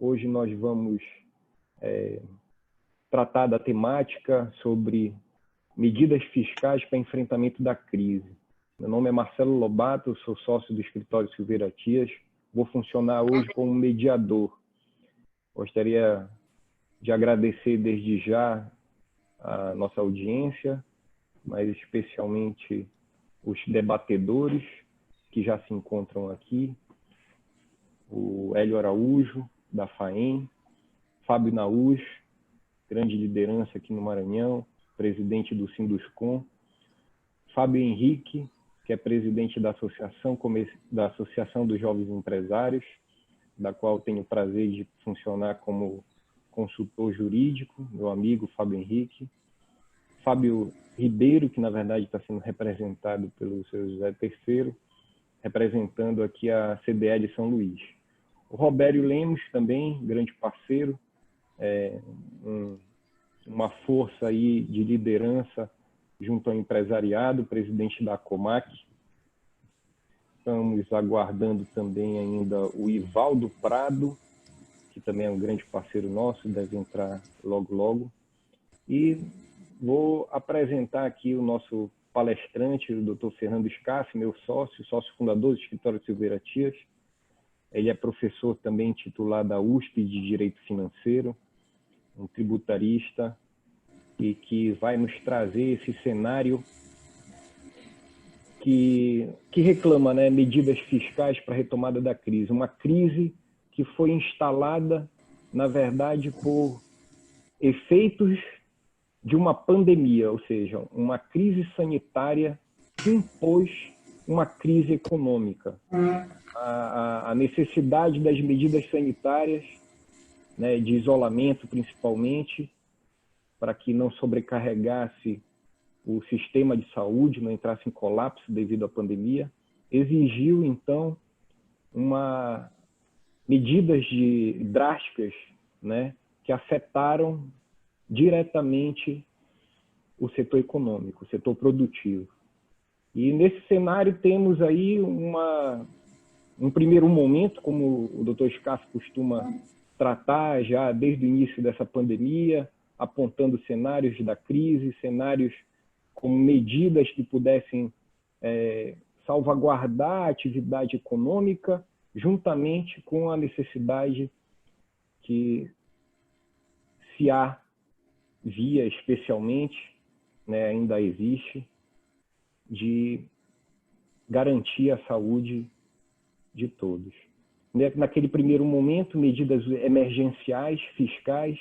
Hoje nós vamos tratar da temática sobre medidas fiscais para enfrentamento da crise. Meu nome é Marcelo Lobato, sou sócio do escritório Silveira Tias. Vou funcionar hoje como mediador. Gostaria de agradecer desde já a nossa audiência, mas especialmente os debatedores que já se encontram aqui, o Hélio Araújo, da FAEM, Fábio Naus, grande liderança aqui no Maranhão, presidente do Sinduscom, Fábio Henrique, que é presidente da Associação dos Jovens Empresários, da qual tenho o prazer de funcionar como consultor jurídico, meu amigo Fábio Henrique, Fábio Ribeiro, que na verdade está sendo representado pelo seu José Terceiro, representando aqui a CDL São Luís. O Robério Lemos também, grande parceiro, uma força aí de liderança junto ao empresariado, presidente da Comac. Estamos aguardando também ainda o Ivaldo Prado, que também é um grande parceiro nosso, deve entrar logo, logo. E vou apresentar aqui o nosso palestrante, o Dr. Fernando Scaff, meu sócio fundador do escritório Silveira Tias. Ele é professor também titular da USP de Direito Financeiro, um tributarista, e que vai nos trazer esse cenário que reclama, né, medidas fiscais para a retomada da crise. Uma crise que foi instalada, na verdade, por efeitos de uma pandemia, ou seja, uma crise sanitária que impôs uma crise econômica. A necessidade das medidas sanitárias, né, de isolamento principalmente, para que não sobrecarregasse o sistema de saúde, não entrasse em colapso devido à pandemia, exigiu, então, medidas drásticas, né, que afetaram diretamente o setor econômico, o setor produtivo. E nesse cenário temos aí um primeiro momento, como o Dr. Scaff costuma tratar já desde o início dessa pandemia, apontando cenários da crise, cenários como medidas que pudessem salvaguardar a atividade econômica, juntamente com a necessidade que se havia especialmente, né, ainda existe, de garantir a saúde de todos. Naquele primeiro momento, medidas emergenciais, fiscais,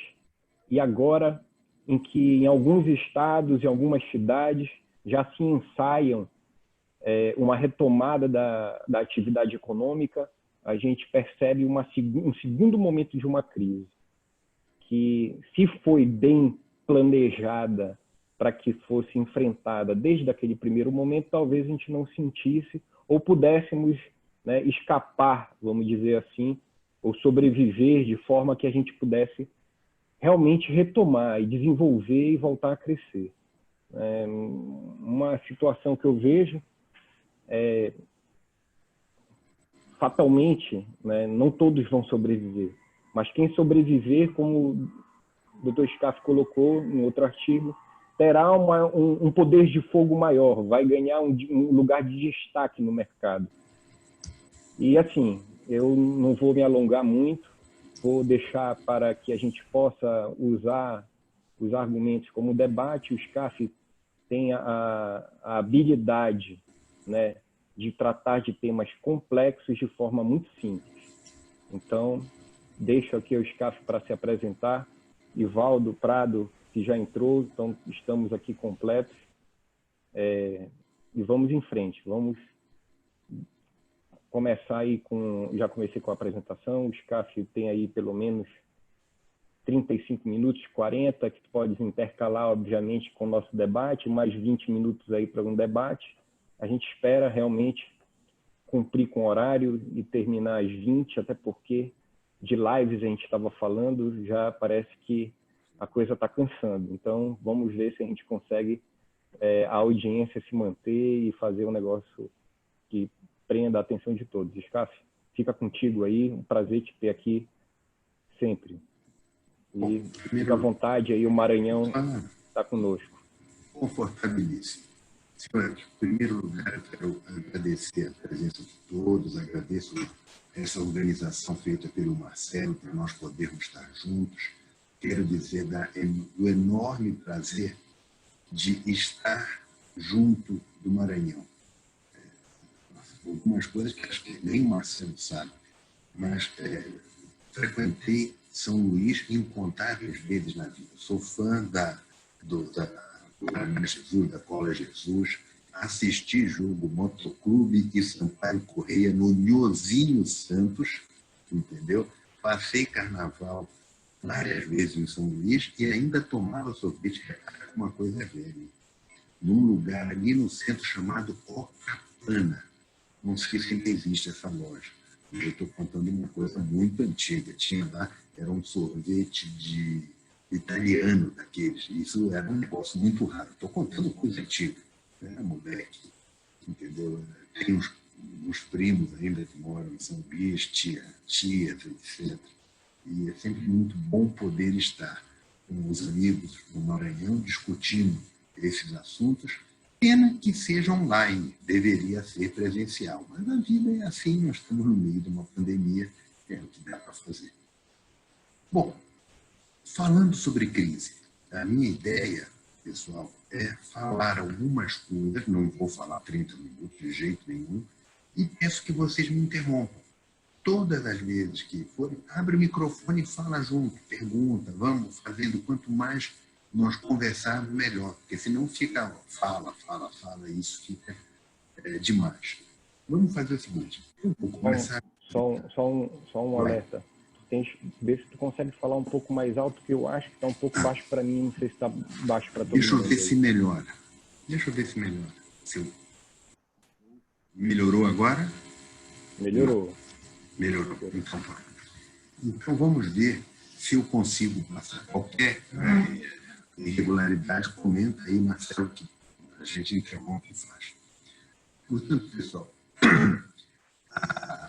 e agora em que em alguns estados e algumas cidades já se ensaiam uma retomada da atividade econômica, a gente percebe um segundo momento de uma crise, que se foi bem planejada para que fosse enfrentada desde aquele primeiro momento, talvez a gente não sentisse ou pudéssemos, né, escapar, vamos dizer assim, ou sobreviver de forma que a gente pudesse realmente retomar e desenvolver e voltar a crescer. Uma situação que eu vejo fatalmente, né, não todos vão sobreviver, mas quem sobreviver, como o Dr. Scaff colocou em outro artigo, terá um poder de fogo maior, vai ganhar um lugar de destaque no mercado. E assim, eu não vou me alongar muito, vou deixar para que a gente possa usar os argumentos como debate. O Scaff tem a habilidade, né, de tratar de temas complexos de forma muito simples. Então, deixo aqui o Scaff para se apresentar. Ivaldo Prado, que já entrou, então estamos aqui completos. E vamos em frente, vamos começar aí já comecei com a apresentação, o Scaff tem aí pelo menos 35 minutos, 40, que tu podes intercalar, obviamente, com o nosso debate, mais 20 minutos aí para um debate. A gente espera realmente cumprir com o horário e terminar às 20, até porque de lives a gente estava falando, já parece que a coisa está cansando. Então, vamos ver se a gente consegue a audiência se manter e fazer um negócio que prenda a atenção de todos. Scaff, fica contigo aí, um prazer te ter aqui sempre. Bom, E fica à vontade, aí o Maranhão está conosco. Confortabilíssimo. Senhor, em primeiro lugar, eu quero agradecer a presença de todos, agradeço essa organização feita pelo Marcelo, para nós podermos estar juntos. Quero dizer do enorme prazer de estar junto do Maranhão. Algumas coisas que acho que nem o Marcelo sabe, mas frequentei São Luís incontáveis vezes na vida. Sou fã da Jesus, da Cola Jesus, assisti jogo Motoclube e Sampaio Correia no Nhozinho Santos, entendeu? Passei carnaval várias vezes em São Luís e ainda tomava sorvete, uma coisa velha, num lugar ali no centro chamado Copacabana. Não sei se ainda existe essa loja. Eu estou contando uma coisa muito antiga. Tinha lá, era um sorvete de italiano daqueles. Isso era um negócio muito raro. Estou contando coisa antiga. Era moleque, entendeu? Tem uns primos ainda que moram em São Luís, tias, etc. E é sempre muito bom poder estar com os amigos do Maranhão discutindo esses assuntos. Pena que seja online, deveria ser presencial. Mas a vida é assim, nós estamos no meio de uma pandemia, é o que dá para fazer. Bom, falando sobre crise, a minha ideia, pessoal, é falar algumas coisas, não vou falar 30 minutos de jeito nenhum, e peço que vocês me interrompam. Todas as vezes que forem, abre o microfone e fala junto, pergunta, vamos fazendo, quanto mais nós conversarmos, melhor, porque senão fica, fala, e isso fica demais. Vamos fazer o seguinte, eu vou começar... Só um alerta. Vê se tu consegue falar um pouco mais alto, que eu acho que está um pouco baixo para mim, não sei se está baixo para todo mundo. Deixa eu ver se melhora. Melhorou agora? Melhorou. Melhorou. Então vamos ver se eu consigo passar qualquer irregularidade. Comenta aí, Marcelo, que a gente interrompe e faz. Portanto, pessoal,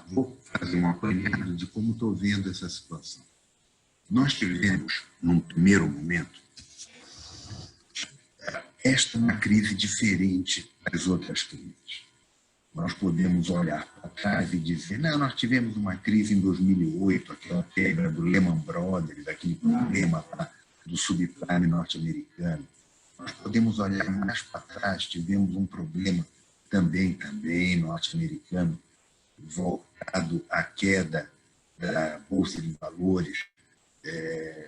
vou fazer um apanhado de como estou vendo essa situação. Nós tivemos, num primeiro momento, esta é uma crise diferente das outras crises. Nós podemos olhar para trás e dizer, não, nós tivemos uma crise em 2008, aquela quebra do Lehman Brothers, aquele problema do subprime norte-americano. Nós podemos olhar mais para trás, tivemos um problema também norte-americano, voltado à queda da Bolsa de Valores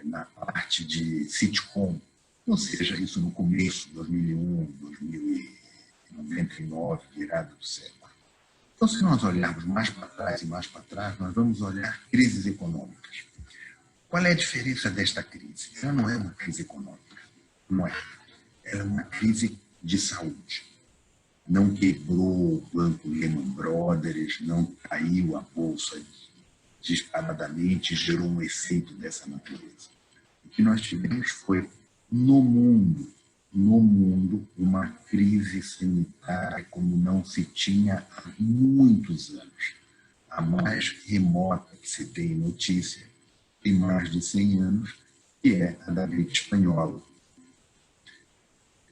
na parte de sitcom, ou seja, isso no começo, 2001, 2099, virada do século. Então, se nós olharmos mais para trás e mais para trás, nós vamos olhar crises econômicas. Qual é a diferença desta crise? Ela não é uma crise econômica, não é. Ela é uma crise de saúde. Não quebrou o banco Lehman Brothers, não caiu a bolsa disparadamente, gerou um efeito dessa natureza. O que nós tivemos foi, no mundo, uma crise sanitária como não se tinha há muitos anos. A mais remota que se tem notícia, tem mais de 100 anos, que é a da gripe espanhola.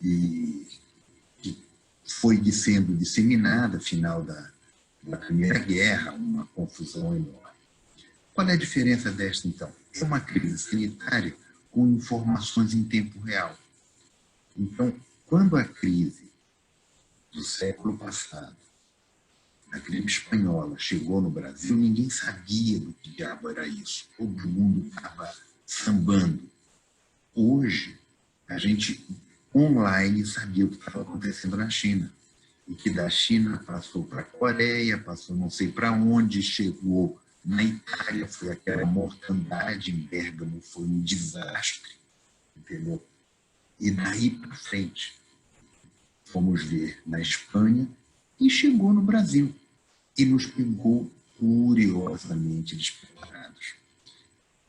E que foi sendo disseminada, final da Primeira Guerra, uma confusão enorme. Qual é a diferença desta, então? É uma crise sanitária com informações em tempo real. Então, quando a crise do século passado, a gripe espanhola, chegou no Brasil, ninguém sabia do que diabo era isso. Todo mundo estava sambando. Hoje, a gente online sabia o que estava acontecendo na China. E que da China passou para a Coreia, passou não sei para onde, chegou na Itália, foi aquela mortandade em Bérgamo, foi um desastre, entendeu? E daí para frente, fomos ver na Espanha e chegou no Brasil. E nos pegou curiosamente despreparados.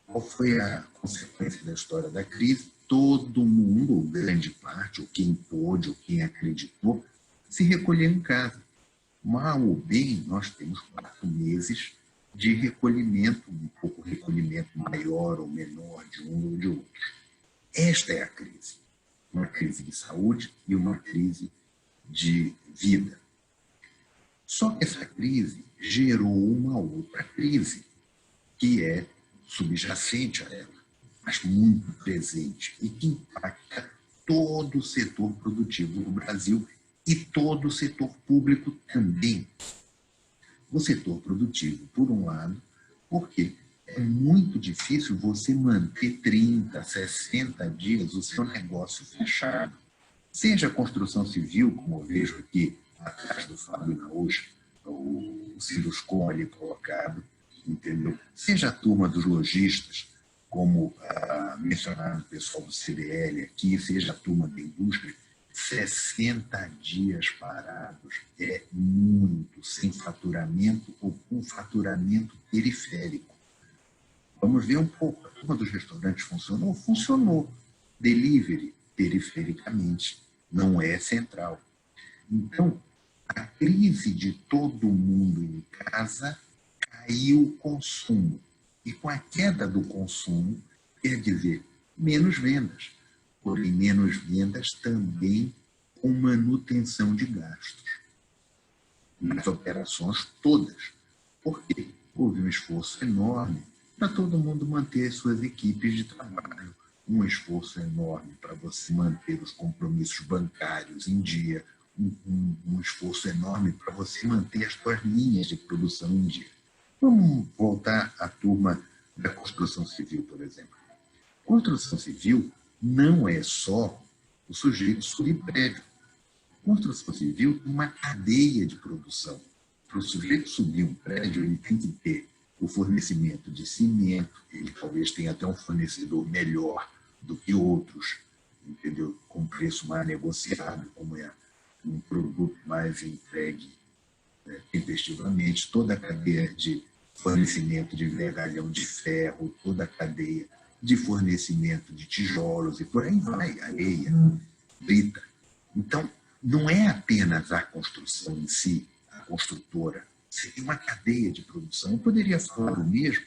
Qual foi a consequência da história da crise? Todo mundo, ou grande parte, ou quem pôde, ou quem acreditou, se recolheu em casa. Mal ou bem, nós temos 4 meses de recolhimento, um pouco recolhimento maior ou menor de um ou de outro. Esta é a crise. Uma crise de saúde e uma crise de vida. Só que essa crise gerou uma outra crise, que é subjacente a ela, mas muito presente, e que impacta todo o setor produtivo do Brasil e todo o setor público também. O setor produtivo, por um lado, porque é muito difícil você manter 30, 60 dias o seu negócio fechado. Seja a construção civil, como eu vejo aqui atrás do Fábio Naus, o Ciruscon ali colocado, entendeu? Seja a turma dos lojistas, como mencionado o pessoal do CDL aqui, seja a turma da indústria, 60 dias parados é muito, sem faturamento ou com faturamento periférico. Vamos ver um pouco. A turma dos restaurantes funcionou? Funcionou. Delivery, perifericamente, não é central. Então, a crise de todo mundo em casa caiu o consumo. E com a queda do consumo, quer dizer, menos vendas. Porém, menos vendas também com manutenção de gastos. Nas operações todas. Porque houve um esforço enorme para todo mundo manter suas equipes de trabalho, um esforço enorme para você manter os compromissos bancários em dia, um esforço enorme para você manter as suas linhas de produção em dia. Vamos voltar à turma da construção civil, por exemplo. Construção civil não é só o sujeito subir prédio. Construção civil tem uma cadeia de produção. Para o sujeito subir um prédio, ele tem que ter o fornecimento de cimento, ele talvez tenha até um fornecedor melhor do que outros, entendeu? Com preço mais negociado, como é um produto mais entregue tempestivamente, toda a cadeia de fornecimento de vergalhão de ferro, toda a cadeia de fornecimento de tijolos e por aí vai, areia, brita. Então, não é apenas a construção em si, a construtora, você tem uma cadeia de produção. Eu poderia falar o mesmo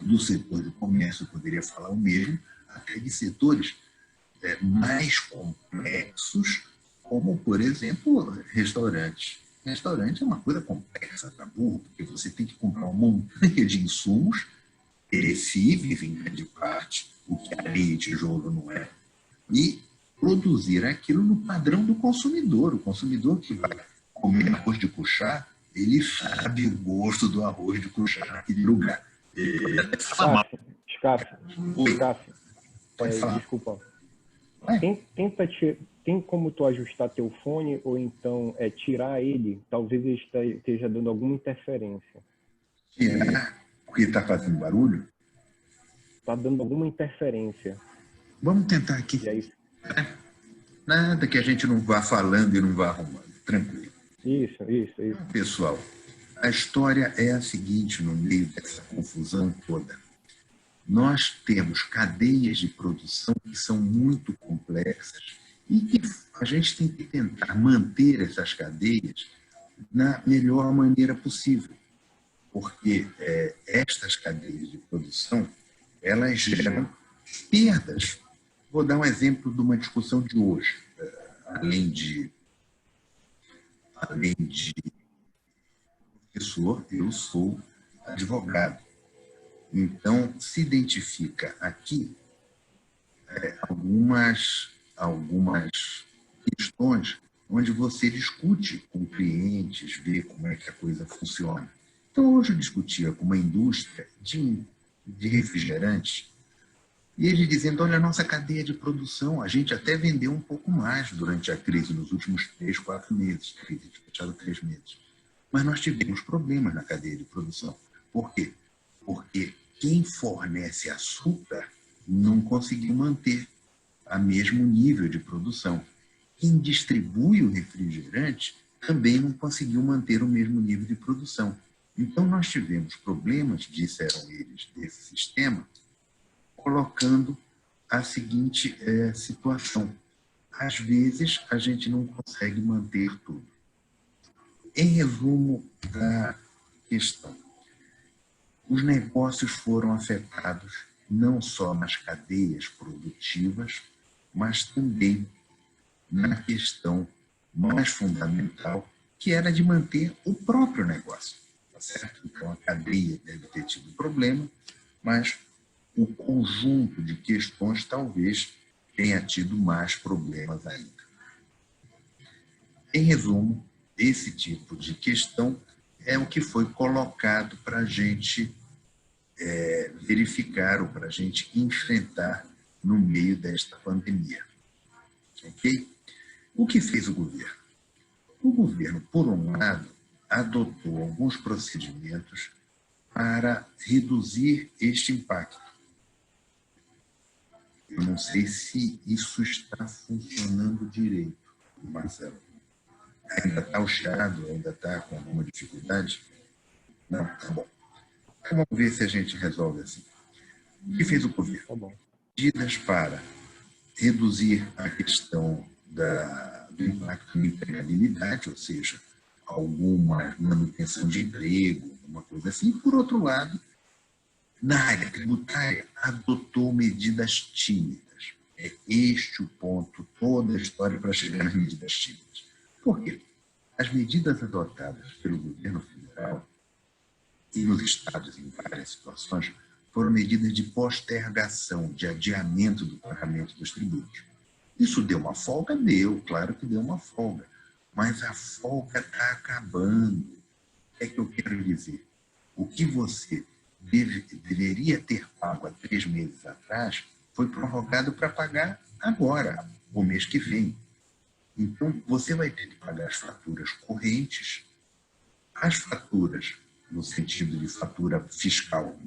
do setor do comércio, eu poderia falar o mesmo até de setores mais complexos, como, por exemplo, restaurantes. Restaurante é uma coisa complexa para burro, porque você tem que comprar uma montanha de insumos perecíveis, em grande parte, o que areia e tijolo não é, e produzir aquilo no padrão do consumidor. O consumidor que vai comer arroz de cuchá, ele sabe o gosto do arroz de cuchá naquele lugar. Cássio, Pode falar. desculpa. Tem como tu ajustar teu fone ou então tirar ele? Talvez ele esteja dando alguma interferência. Porque está fazendo barulho? Está dando alguma interferência. Vamos tentar aqui. E aí... Nada que a gente não vá falando e não vá arrumando. Tranquilo. Isso. Pessoal, a história é a seguinte no meio dessa confusão toda. Nós temos cadeias de produção que são muito complexas e que a gente tem que tentar manter essas cadeias na melhor maneira possível. Porque estas cadeias de produção, elas geram perdas. Vou dar um exemplo de uma discussão de hoje. Além de professor, eu sou advogado. Então, se identifica aqui algumas questões onde você discute com clientes, vê como é que a coisa funciona. Então, hoje eu discutia com uma indústria de refrigerantes, e eles dizendo, olha, a nossa cadeia de produção, a gente até vendeu um pouco mais durante a crise, nos últimos 3, 4 meses, crise de fechado 3 meses. Mas nós tivemos problemas na cadeia de produção. Por quê? Porque quem fornece açúcar não conseguiu manter o mesmo nível de produção. Quem distribui o refrigerante também não conseguiu manter o mesmo nível de produção. Então, nós tivemos problemas, disseram eles, desse sistema, colocando a seguinte situação. Às vezes, a gente não consegue manter tudo. Em resumo da questão, Os negócios foram afetados não só nas cadeias produtivas, mas também na questão mais fundamental, que era de manter o próprio negócio. Tá certo? Então, a cadeia deve ter tido problema, mas o conjunto de questões talvez tenha tido mais problemas ainda. Em resumo, esse tipo de questão é o que foi colocado para a gente verificar ou para a gente enfrentar no meio desta pandemia. Ok? O que fez o governo? O governo, por um lado, adotou alguns procedimentos para reduzir este impacto. Eu não sei se isso está funcionando direito, Marcelo. Ainda está o chiado, ainda está com alguma dificuldade? Não, tá bom. Então, vamos ver se a gente resolve assim. O que fez o governo? Tá bom. Medidas para reduzir a questão do impacto na empregabilidade, ou seja, alguma manutenção de emprego, uma coisa assim. Por outro lado, na área tributária, adotou medidas tímidas. É este o ponto, toda a história para chegar nas medidas tímidas. Por quê? As medidas adotadas pelo governo federal e nos estados em várias situações foram medidas de postergação, de adiamento do pagamento dos tributos. Isso deu uma folga? Deu, claro que deu uma folga. Mas a folga está acabando. O que é que eu quero dizer? O que você deveria ter pago há 3 meses atrás foi prorrogado para pagar agora, o mês que vem. Então, você vai ter que pagar as faturas correntes, as faturas, no sentido de fatura fiscal,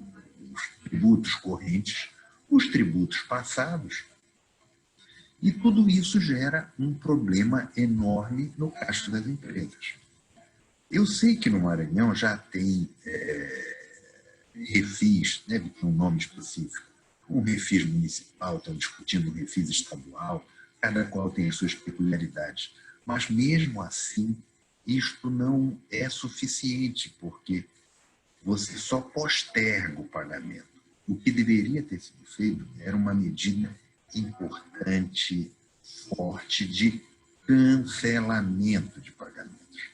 os tributos correntes, os tributos passados, e tudo isso gera um problema enorme no gasto das empresas. Eu sei que no Maranhão já tem refis, deve ter um nome específico, um refis municipal, estão discutindo um refis estadual, cada qual tem as suas peculiaridades. Mas, mesmo assim, isto não é suficiente, porque você só posterga o pagamento. O que deveria ter sido feito era uma medida importante, forte, de cancelamento de pagamentos.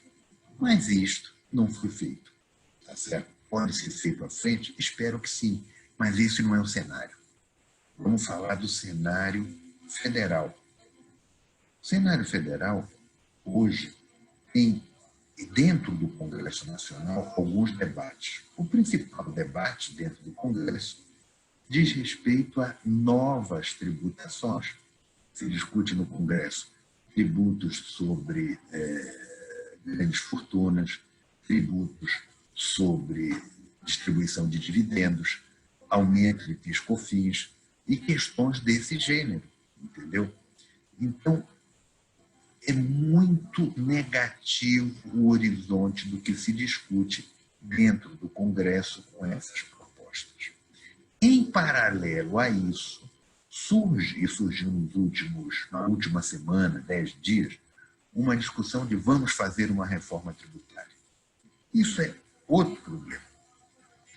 Mas isto não foi feito. Tá certo? Pode ser feito à frente? Espero que sim. Mas esse não é o cenário. Vamos falar do cenário federal. O cenário federal, hoje, tem, dentro do Congresso Nacional, alguns debates. O principal debate dentro do Congresso diz respeito a novas tributações. Se discute no Congresso tributos sobre grandes fortunas, tributos sobre distribuição de dividendos, aumento de PIS/COFINS e questões desse gênero, entendeu? Então, é muito negativo o horizonte do que se discute dentro do Congresso com essas propostas. Em paralelo a isso, surgiu na última semana, 10 dias, uma discussão de vamos fazer uma reforma tributária. Isso é outro problema.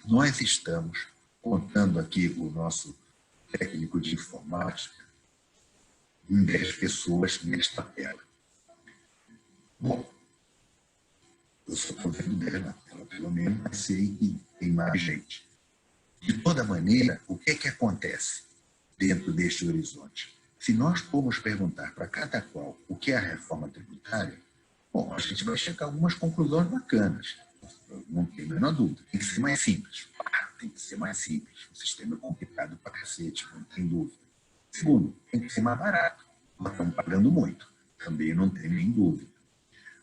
Nós estamos, contando aqui o nosso técnico de informática, em 10 pessoas nesta tela. Bom, eu só estou vendo 10 na tela, pelo menos, mas sei que tem mais gente. De toda maneira, o que é que acontece dentro deste horizonte? Se nós formos perguntar para cada qual o que é a reforma tributária, bom, a gente vai chegar a algumas conclusões bacanas. Não tem a menor dúvida. Tem que ser mais simples. Tem que ser mais simples. O sistema é complicado para cacete, não tem dúvida. Segundo, tem que ser mais barato. Nós estamos pagando muito. Também não tem nem dúvida.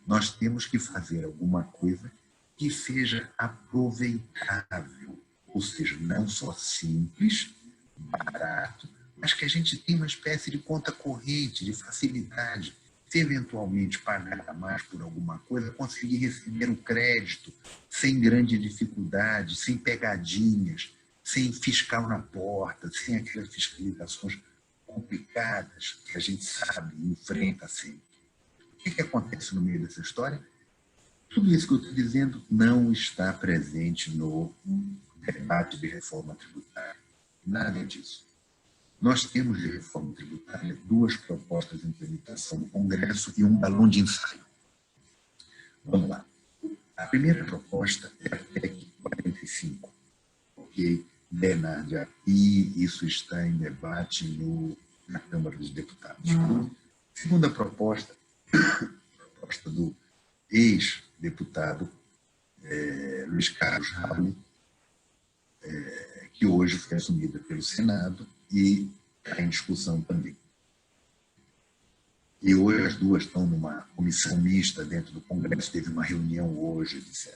Nós temos que fazer alguma coisa que seja aproveitável. Ou seja, não só simples, barato, mas que a gente tenha uma espécie de conta corrente, de facilidade. Se eventualmente pagar mais por alguma coisa, conseguir receber o crédito sem grande dificuldade, sem pegadinhas, sem fiscal na porta, sem aquelas fiscalizações complicadas que a gente sabe e enfrenta sempre. O que acontece no meio dessa história? Tudo isso que eu estou dizendo não está presente no debate de reforma tributária. Nada disso. Nós temos de reforma tributária 2 propostas de implementação no Congresso e um balão de ensaio. Vamos lá. A primeira proposta é a PEC 45, ok? Bernardia, e isso está em debate na Câmara dos Deputados. Segunda proposta, proposta do ex-deputado Luiz Carlos Raul, que hoje foi assumida pelo Senado e está em discussão também. E hoje as duas estão numa comissão mista dentro do Congresso, teve uma reunião hoje, etc.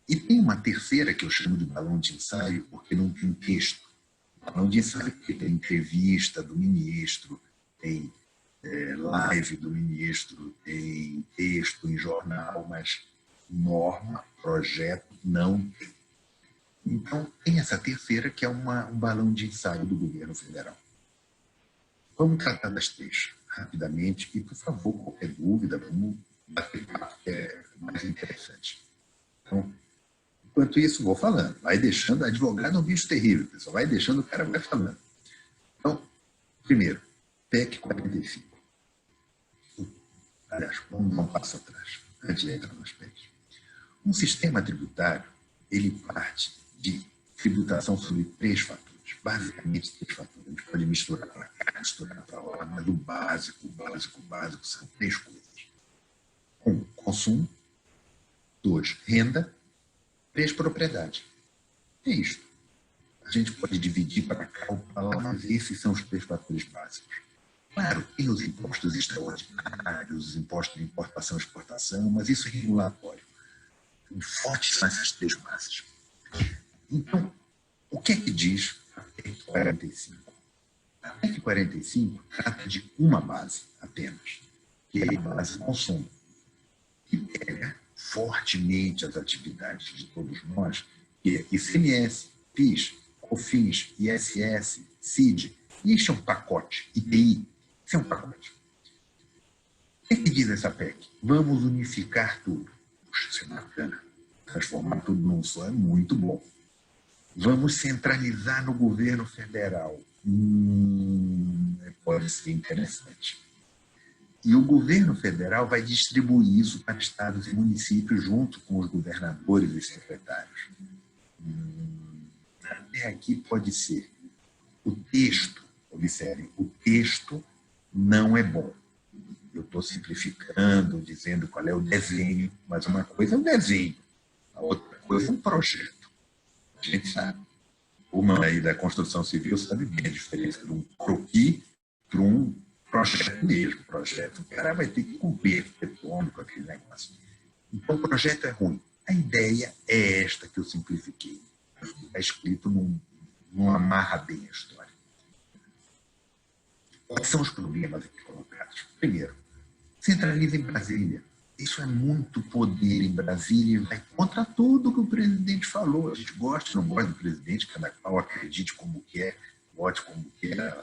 E tem uma terceira que eu chamo de balão de ensaio, porque não tem texto. Balão de ensaio porque tem entrevista do ministro, tem live do ministro, tem texto em jornal, mas norma, projeto, não tem. Então, tem essa terceira, que é um balão de ensaio do governo federal. Vamos tratar das 3 rapidamente e, por favor, qualquer dúvida, vamos bater papo, que é mais interessante. Então, enquanto isso, vou falando. Vai deixando, advogado é um bicho terrível, pessoal. Vai deixando, o cara vai falando. Então, primeiro, PEC 45. Aliás, vamos dar um passo atrás, antes de entrar nos PECs. Um sistema tributário, ele parte de tributação sobre 3 fatores. Basicamente, 3 fatores. A gente pode misturar para cá, misturar para lá, mas o básico são 3 coisas. 1, consumo. 2, renda. 3, propriedade. É isso. A gente pode dividir para cá ou para lá, mas esses são os 3 fatores básicos. Claro, tem os impostos extraordinários, os impostos de importação e exportação, mas isso é regulatório. Fortes são essas 3 bases. Então, o que é que diz a PEC 45? A PEC 45 trata de uma base apenas, que é a base consumo, que pega fortemente as atividades de todos nós, que é ICMS, PIS, COFINS, ISS, CID. Isso é um pacote, IPI, isso é um pacote. O que diz essa PEC? Vamos unificar tudo. Puxa, isso é bacana. Transformar tudo num só é muito bom. Vamos centralizar no governo federal. Pode ser interessante. E o governo federal vai distribuir isso para estados e municípios junto com os governadores e secretários. Até aqui pode ser. O texto, observem, o texto não é bom. Eu estou simplificando, dizendo qual é o desenho, mas uma coisa é o desenho, a outra coisa é um projeto. A gente sabe. Uma aí da construção civil sabe bem a diferença de um croquis para um projeto mesmo. Projeto, o cara vai ter que cumprir arquitetônico, aquele negócio. Então, o projeto é ruim. A ideia é esta que eu simplifiquei. Está escrito, não amarra bem a história. Quais são os problemas aqui colocados? Primeiro, centraliza em Brasília. Isso é muito poder em Brasília e vai contra tudo que o presidente falou. A gente gosta, não gosta do presidente, cada qual acredite como quer, vote como quer.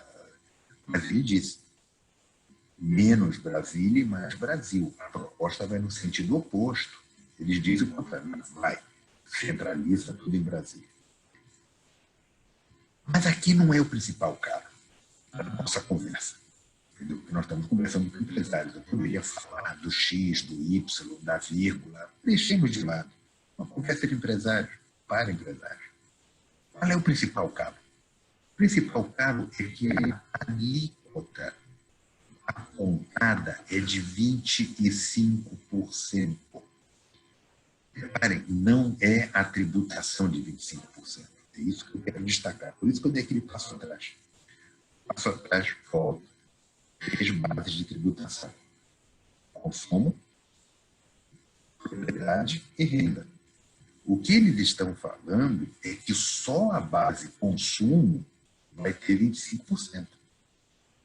Mas ele disse, menos Brasília e mais Brasil. A proposta vai no sentido oposto. Eles dizem o contrário, vai, centraliza tudo em Brasília. Mas aqui não é o principal caso da nossa conversa. Entendeu? Nós estamos conversando com empresários. Eu poderia falar do X, do Y, da vírgula. Deixemos de lado. Uma conversa de empresários, para empresários. Qual é o principal cabo? O principal cabo é que a alíquota apontada é de 25%. Reparem, não é a tributação de 25%. É isso que eu quero destacar. Por isso que eu dei aquele passo atrás. Passo atrás, volta. 3 bases de tributação: consumo, propriedade e renda. O que eles estão falando é que só a base consumo vai ter 25%.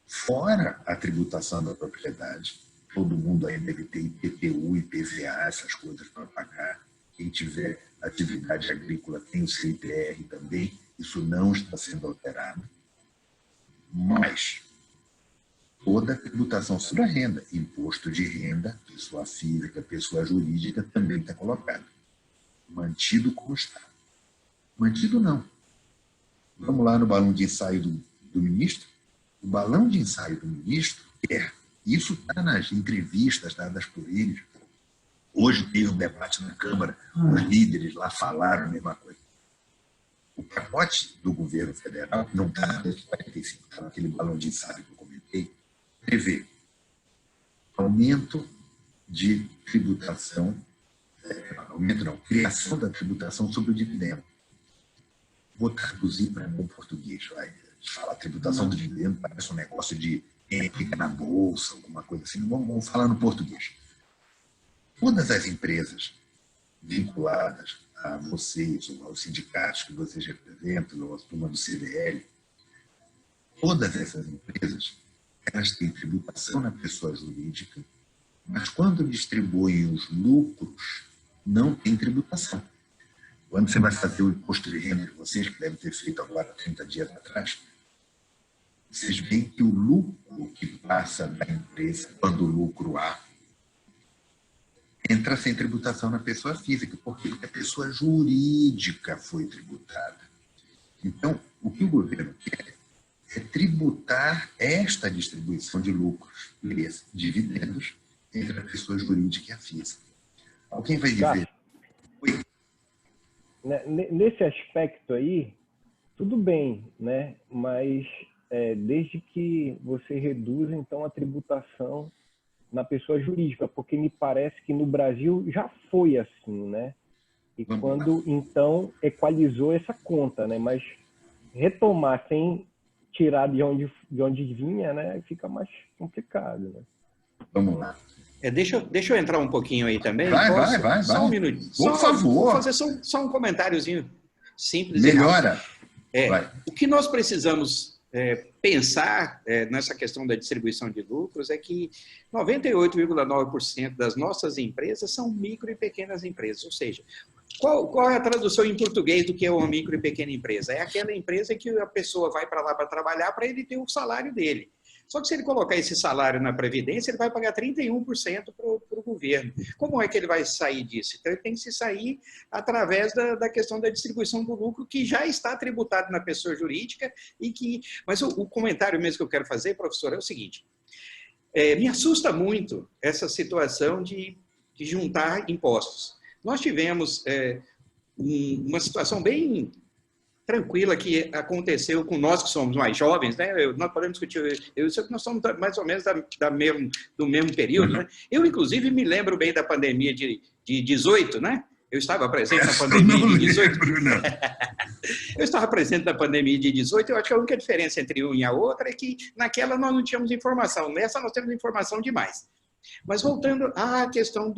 Fora a tributação da propriedade, todo mundo aí deve ter IPTU, IPVA, essas coisas para pagar. Quem tiver atividade agrícola tem o CITR também, isso não está sendo alterado. Mas toda a tributação sobre a renda, imposto de renda, pessoa física, pessoa jurídica, também está colocado, mantido como está. Mantido não. Vamos lá no balão de ensaio do ministro. O balão de ensaio do ministro isso está nas entrevistas dadas por eles. Hoje teve um debate na Câmara, os líderes lá falaram a mesma coisa. O pacote do governo federal, não está nos 45, está naquele balão de ensaio que eu comentei, prevê aumento de tributação, criação da tributação sobre o dividendo. Vou traduzir para bom português. Falar tributação do dividendo parece um negócio de fica na bolsa, alguma coisa assim. Vamos falar no português. Todas as empresas vinculadas a vocês, ou aos sindicatos que vocês representam, ou à turma do CDL, todas essas empresas, elas têm tributação na pessoa jurídica, mas quando distribuem os lucros, não tem tributação. Quando você vai fazer o imposto de renda de vocês, que deve ter feito agora 30 dias atrás, vocês veem que o lucro que passa da empresa, quando o lucro há, entra sem tributação na pessoa física, porque a pessoa jurídica foi tributada. Então, o que o governo quer é tributar esta distribuição de lucros, dividendos, entre a pessoa jurídica e a física. Alguém vai dizer... Nesse aspecto aí, tudo bem, né? Mas desde que você reduza, então, a tributação na pessoa jurídica, porque me parece que no Brasil já foi assim, né? E quando, então, equalizou essa conta, né? Mas retomar sem tirar de onde vinha, né? Fica mais complicado, né? Vamos lá. Deixa eu entrar um pouquinho aí também. Vai. Só um minuto. Por favor. Vou fazer só um comentáriozinho simples. Melhora. O que nós precisamos pensar nessa questão da distribuição de lucros é que 98,9% das nossas empresas são micro e pequenas empresas. Ou seja, qual é a tradução em português do que é uma micro e pequena empresa? É aquela empresa que a pessoa vai para lá para trabalhar para ele ter o salário dele. Só que se ele colocar esse salário na Previdência, ele vai pagar 31% para o governo. Como é que ele vai sair disso? Então, ele tem que se sair através da questão da distribuição do lucro, que já está tributado na pessoa jurídica. Mas o comentário mesmo que eu quero fazer, professor, é o seguinte. Me assusta muito essa situação de juntar impostos. Nós tivemos uma situação bem tranquila que aconteceu com nós que somos mais jovens, né? Nós podemos discutir, eu sei que nós somos mais ou menos do mesmo período, né? Eu, inclusive, me lembro bem da pandemia de 18, né? Eu estava presente na pandemia de 18. Eu estava presente na pandemia de 18, eu acho que a única diferença entre uma e a outra é que naquela nós não tínhamos informação, nessa nós temos informação demais. Mas voltando à questão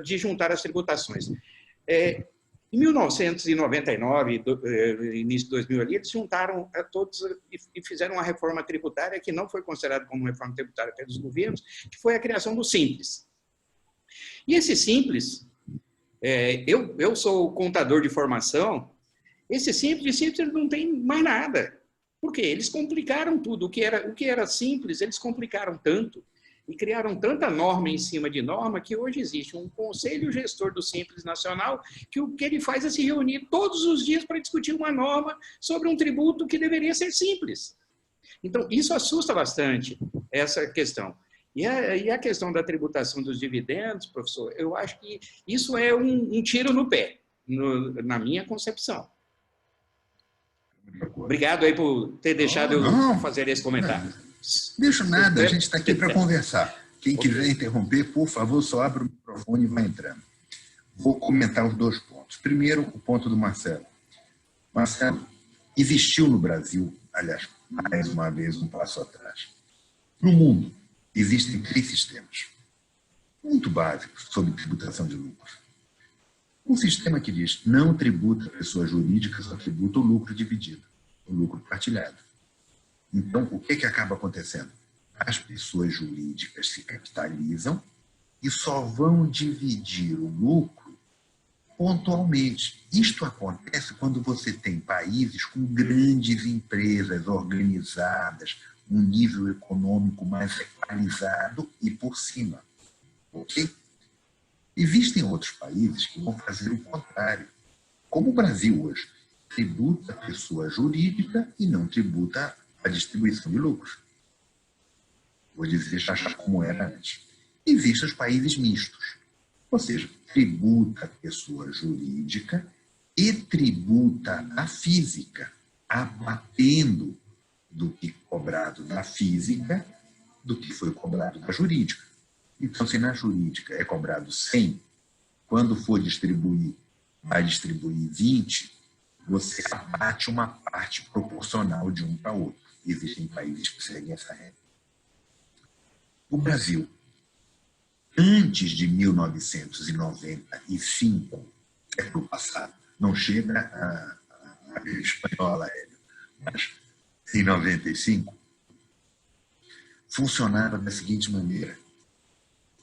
de juntar as tributações. Em 1999, início de 2000 ali, eles juntaram a todos e fizeram uma reforma tributária que não foi considerada como reforma tributária pelos governos, que foi a criação do Simples. E esse Simples, eu sou contador de formação, esse Simples não tem mais nada. Por quê? Eles complicaram tudo. O que era simples, eles complicaram tanto. E criaram tanta norma em cima de norma que hoje existe um conselho gestor do Simples Nacional que o que ele faz é se reunir todos os dias para discutir uma norma sobre um tributo que deveria ser simples. Então, isso assusta bastante, essa questão. E a questão da tributação dos dividendos, professor, eu acho que isso é um tiro no pé, na minha concepção. Obrigado aí por ter deixado eu fazer esse comentário. Deixa nada, a gente está aqui para conversar. Quem quiser interromper, por favor, só abre o microfone e vai entrando. Vou comentar os dois pontos. Primeiro, o ponto do Marcelo. Marcelo, existiu no Brasil, aliás, mais uma vez, um passo atrás. No mundo, existem 3 sistemas muito básicos sobre tributação de lucros. Um sistema que diz não tributa a pessoa jurídica, só tributa o lucro dividido, o lucro partilhado. Então, o que acaba acontecendo? As pessoas jurídicas se capitalizam e só vão dividir o lucro pontualmente. Isto acontece quando você tem países com grandes empresas organizadas, um nível econômico mais equalizado e por cima. Ok? Existem outros países que vão fazer o contrário. como o Brasil hoje tributa a pessoa jurídica e não tributa a distribuição de lucros. Vou dizer já como era antes. Existem os países mistos, ou seja, tributa a pessoa jurídica e tributa a física, abatendo do que cobrado da física do que foi cobrado da jurídica. Então, se na jurídica é cobrado 100, quando for distribuir, vai distribuir 20, você abate uma parte proporcional de um para outro. Existem países que seguem essa regra. O Brasil, antes de 1995, século passado, não chega a espanhola, mas em 95, funcionava da seguinte maneira.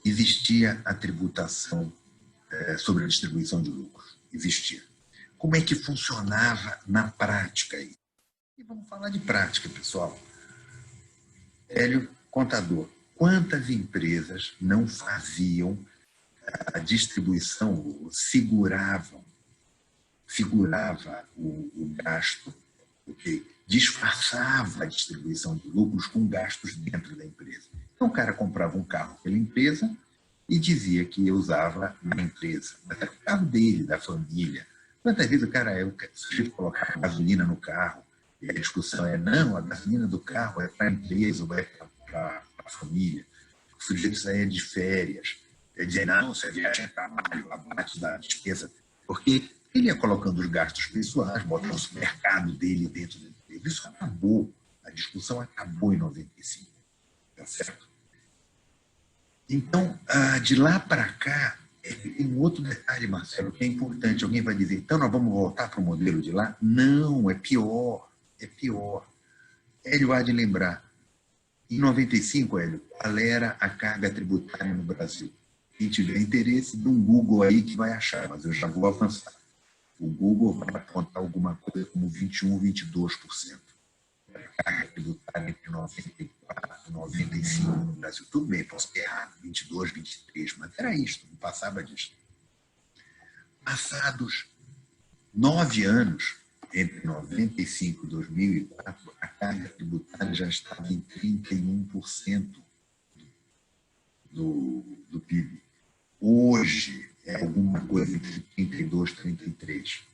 Existia a tributação sobre a distribuição de lucros. Existia. Como é que funcionava na prática aí? E vamos falar de prática, pessoal. Hélio, contador, quantas empresas não faziam a distribuição, segurava o gasto, porque disfarçava a distribuição de lucros com gastos dentro da empresa. Então, o cara comprava um carro pela empresa e dizia que usava na empresa. Mas era o carro dele, da família. Quantas vezes o cara colocar gasolina no carro e a discussão é, não, a gasolina do carro é para a empresa ou é para a família. O sujeito saía de férias. Ele dizia, não, você viaja a trabalho, abate da despesa. Porque ele ia colocando os gastos pessoais, botando o supermercado dele dentro da empresa. Isso acabou. A discussão acabou em 95. Tá certo? Então, de lá para cá, tem um outro detalhe, Marcelo, que é importante. Alguém vai dizer, então nós vamos voltar para o modelo de lá? Não, é pior. É pior. Hélio há de lembrar. Em 95, Hélio, qual era a carga tributária no Brasil? Quem tiver interesse, dê um Google aí que vai achar, mas eu já vou avançar. O Google vai apontar alguma coisa como 21%, 22%. A carga tributária entre 94 e 95 no Brasil. Tudo bem, posso errar, 22, 23, mas era isso, não passava disso. Passados 9 anos, entre 95 e 2004, a carga tributária já estava em 31% do PIB. Hoje é alguma coisa entre 32 e 33%.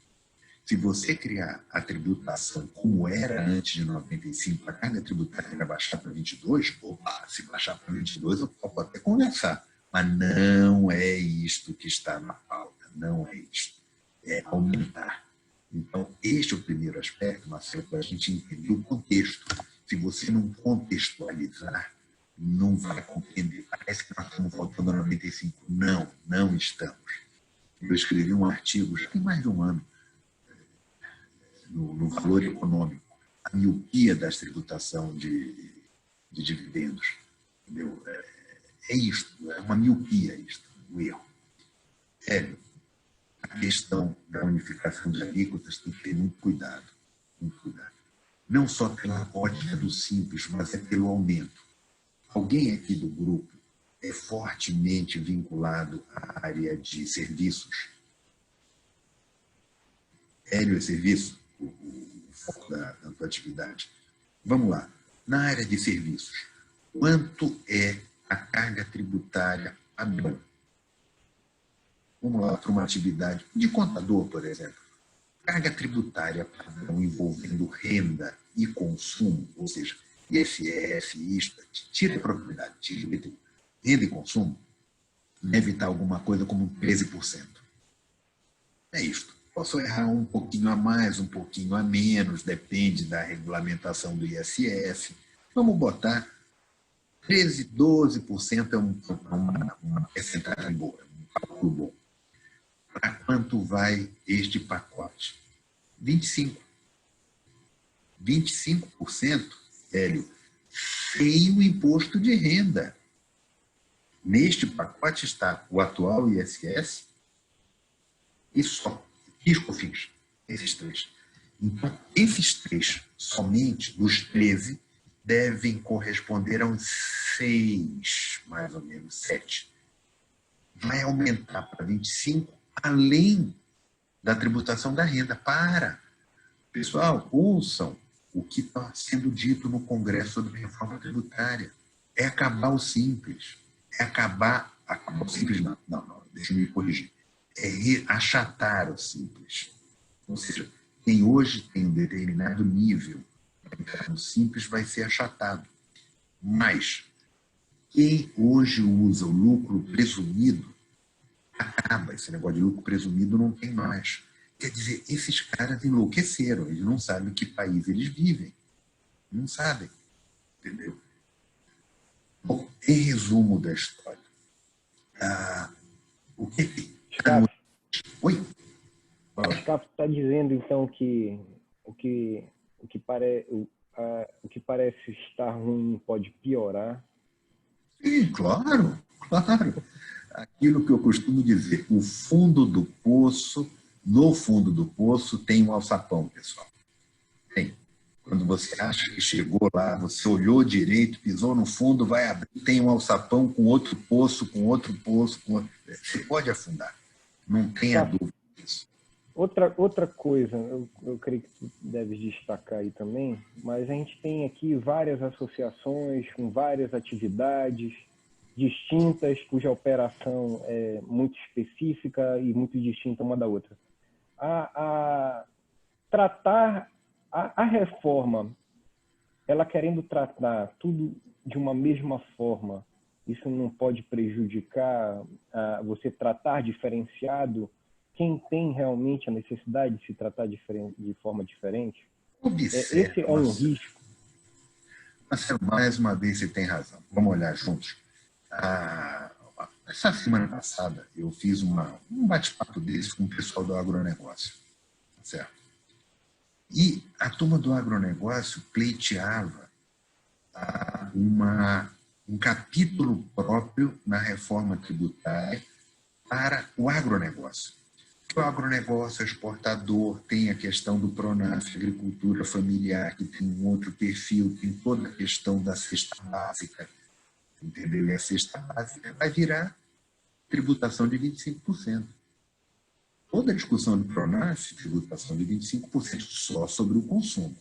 Se você criar a tributação como era antes de 95, a carga tributária vai baixar para 22, opa, se baixar para 22 eu posso até conversar. Mas não é isto que está na pauta, não é isto. É aumentar. Então, este é o primeiro aspecto, Marcelo, para a gente entender o contexto. Se você não contextualizar, não vai compreender. Parece que nós estamos voltando a 95. Não, não estamos. Eu escrevi um artigo, já tem mais de um ano, no Valor Econômico, a miopia da tributação de dividendos. Entendeu? É isto, é uma miopia isto, o erro. A questão da unificação de alíquotas tem que ter muito cuidado. Muito cuidado. Não só pela ótica do simples, mas é pelo aumento. Alguém aqui do grupo é fortemente vinculado à área de serviços? Hélio é serviço? O foco da tua atividade. Vamos lá. Na área de serviços, quanto é a carga tributária padrão? Vamos lá para uma atividade de contador, por exemplo. Carga tributária padrão envolvendo renda e consumo, ou seja, ISS, ISTA, tira a propriedade, tira o IPTU. Renda e consumo deve estar alguma coisa como 13%. É isto. Posso errar um pouquinho a mais, um pouquinho a menos, depende da regulamentação do ISS. Vamos botar 13%, 12% é uma percentagem boa, um cálculo bom. Para quanto vai este pacote? 25%. 25%, Hélio, sem o imposto de renda. Neste pacote está o atual ISS e só. PIS/COFINS, esses três. Então, esses três, somente dos 13, devem corresponder a uns 6, mais ou menos, 7. Vai aumentar para 25, além da tributação da renda. Pessoal, ouçam o que está sendo dito no Congresso sobre reforma tributária. É acabar o simples. É acabar o simples, não, deixa eu me corrigir. É achatar o simples. Ou seja, quem hoje tem um determinado nível no simples vai ser achatado. Mas quem hoje usa o lucro presumido, acaba. Esse negócio de lucro presumido não tem mais. Quer dizer, esses caras enlouqueceram. Eles não sabem em que país eles vivem. Não sabem. Entendeu? Bom, em resumo da história, o que... Scaf, Oi? Scaf está dizendo, então, que o que parece estar ruim pode piorar. Sim, claro, claro. Aquilo que eu costumo dizer, o fundo do poço, no fundo do poço tem um alçapão, pessoal. Tem. Quando você acha que chegou lá, você olhou direito, pisou no fundo, vai abrir, tem um alçapão com outro poço, com outro poço. Você pode afundar. Não tenha dúvida disso. Outra coisa, eu creio que tu deves destacar aí também, mas a gente tem aqui várias associações com várias atividades distintas, cuja operação é muito específica e muito distinta uma da outra. Tratar a reforma, ela querendo tratar tudo de uma mesma forma, isso não pode prejudicar você tratar diferenciado quem tem realmente a necessidade de se tratar de forma diferente? Esse é um risco. Marcelo, mais uma vez você tem razão. Vamos olhar juntos. Essa semana passada, eu fiz um bate-papo desse com o pessoal do agronegócio. Certo? E a turma do agronegócio pleiteava um capítulo próprio na reforma tributária para o agronegócio. O agronegócio exportador tem a questão do PRONAF, agricultura familiar, que tem um outro perfil, tem toda a questão da cesta básica, entendeu? E a cesta básica vai virar tributação de 25%. Toda a discussão do PRONAF, tributação de 25% só sobre o consumo,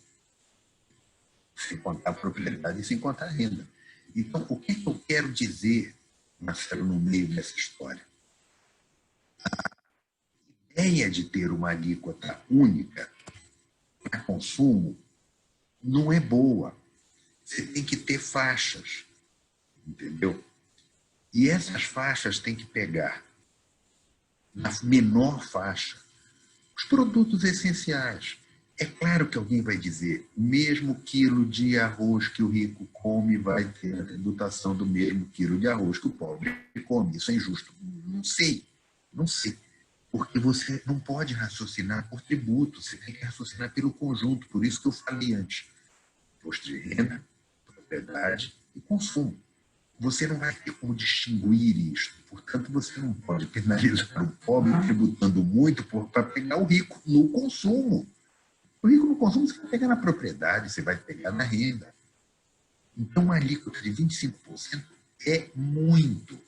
sem contar a propriedade e sem contar a renda. Então, o que eu quero dizer, Marcelo, no meio dessa história? A ideia de ter uma alíquota única para consumo não é boa. Você tem que ter faixas, entendeu? E essas faixas têm que pegar, na menor faixa, os produtos essenciais. É claro que alguém vai dizer, o mesmo quilo de arroz que o rico come vai ter a tributação do mesmo quilo de arroz que o pobre come. Isso é injusto. Não sei. Porque você não pode raciocinar por tributo, você tem que raciocinar pelo conjunto. Por isso que eu falei antes. Imposto de renda, propriedade e consumo. Você não vai ter como distinguir isto. Portanto, você não pode penalizar o pobre tributando muito para pegar o rico no consumo. O rico no consumo você vai pegar na propriedade, você vai pegar na renda. Então, uma alíquota de 25% é muito,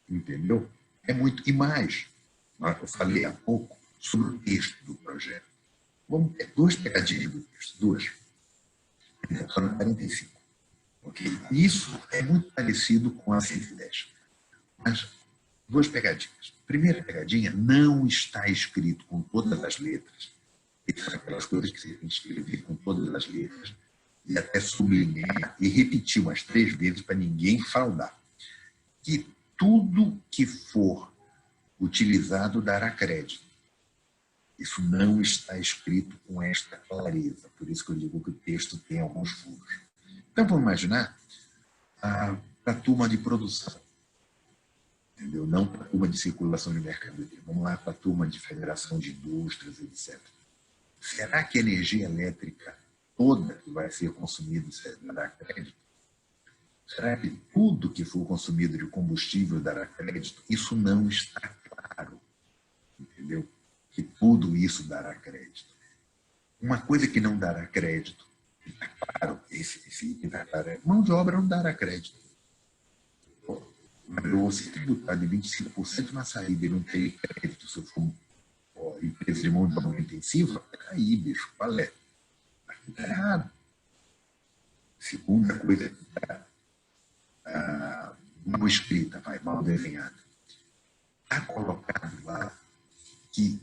entendeu? É muito. E mais, eu falei há pouco sobre o texto do projeto. Vamos ter duas pegadinhas do texto, duas. Está no 45. Okay? Isso é muito parecido com a 110. Mas, duas pegadinhas. Primeira pegadinha, não está escrito com todas as letras. São aquelas coisas que você tem que escrever com todas as letras e até sublinhar e repetir umas 3 vezes para ninguém fraudar. Que tudo que for utilizado dará crédito. Isso não está escrito com esta clareza. Por isso que eu digo que o texto tem alguns furos. Então, vamos imaginar a turma de produção. Entendeu? Não para a turma de circulação de mercadoria. Vamos lá para a turma de federação de indústrias, etc. Será que a energia elétrica toda que vai ser consumida dará crédito? Será que tudo que for consumido de combustível dará crédito? Isso não está claro. Entendeu? Que tudo isso dará crédito. Uma coisa que não dará crédito, está claro, esse item está claro, mão de obra não dará crédito. Mas você tributar de 25% na saída e não ter crédito se eu for empresa de mão de obra intensiva, aí, bicho, qual é? Está errado. Segunda coisa que está mal escrita, mal desenhada. Está colocado lá que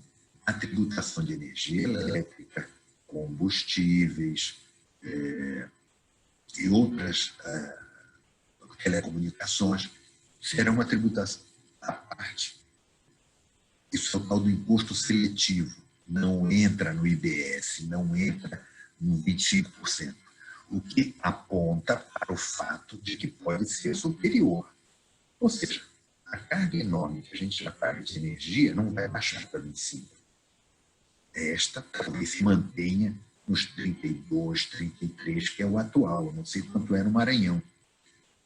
a tributação de energia elétrica, combustíveis e outras telecomunicações será uma tributação à parte. Isso é o tal do imposto seletivo. Não entra no IBS, não entra no 25%. O que aponta para o fato de que pode ser superior. Ou seja, a carga enorme que a gente já paga de energia não vai baixar para 25%. Esta talvez se mantenha nos 32, 33, que é o atual. Eu não sei quanto é no Maranhão.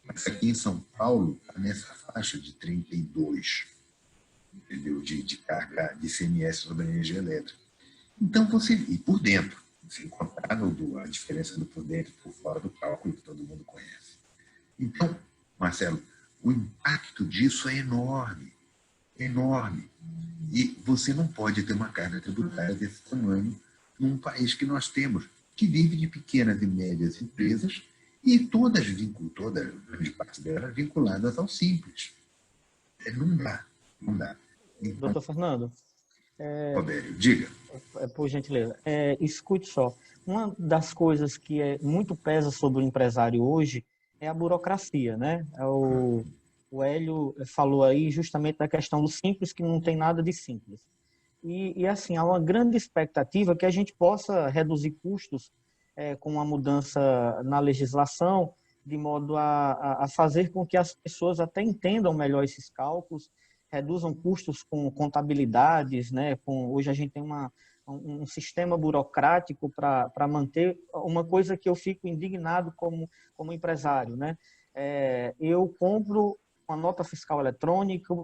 Mas aqui em São Paulo, está nessa faixa de 32, entendeu? De carga de ICMS sobre a energia elétrica. Então, e por dentro, sem contar a diferença do por dentro e por fora do cálculo que todo mundo conhece. Então, Marcelo, o impacto disso é enorme, enorme. E você não pode ter uma carga tributária desse tamanho num país que nós temos, que vive de pequenas e médias empresas e todas, grande parte delas, vinculadas ao Simples. Não dá, não dá. Então, Doutor Fernando, Robério, diga. por gentileza, escute só. Uma das coisas que muito pesa sobre o empresário hoje é a burocracia, né? O Hélio falou aí justamente da questão do simples, que não tem nada de simples. E assim, há uma grande expectativa que a gente possa reduzir custos com uma mudança na legislação, de modo a fazer com que as pessoas até entendam melhor esses cálculos, reduzam custos com contabilidades, né? Hoje a gente tem um sistema burocrático para manter uma coisa que eu fico indignado como empresário, né? Eu compro uma nota fiscal eletrônica,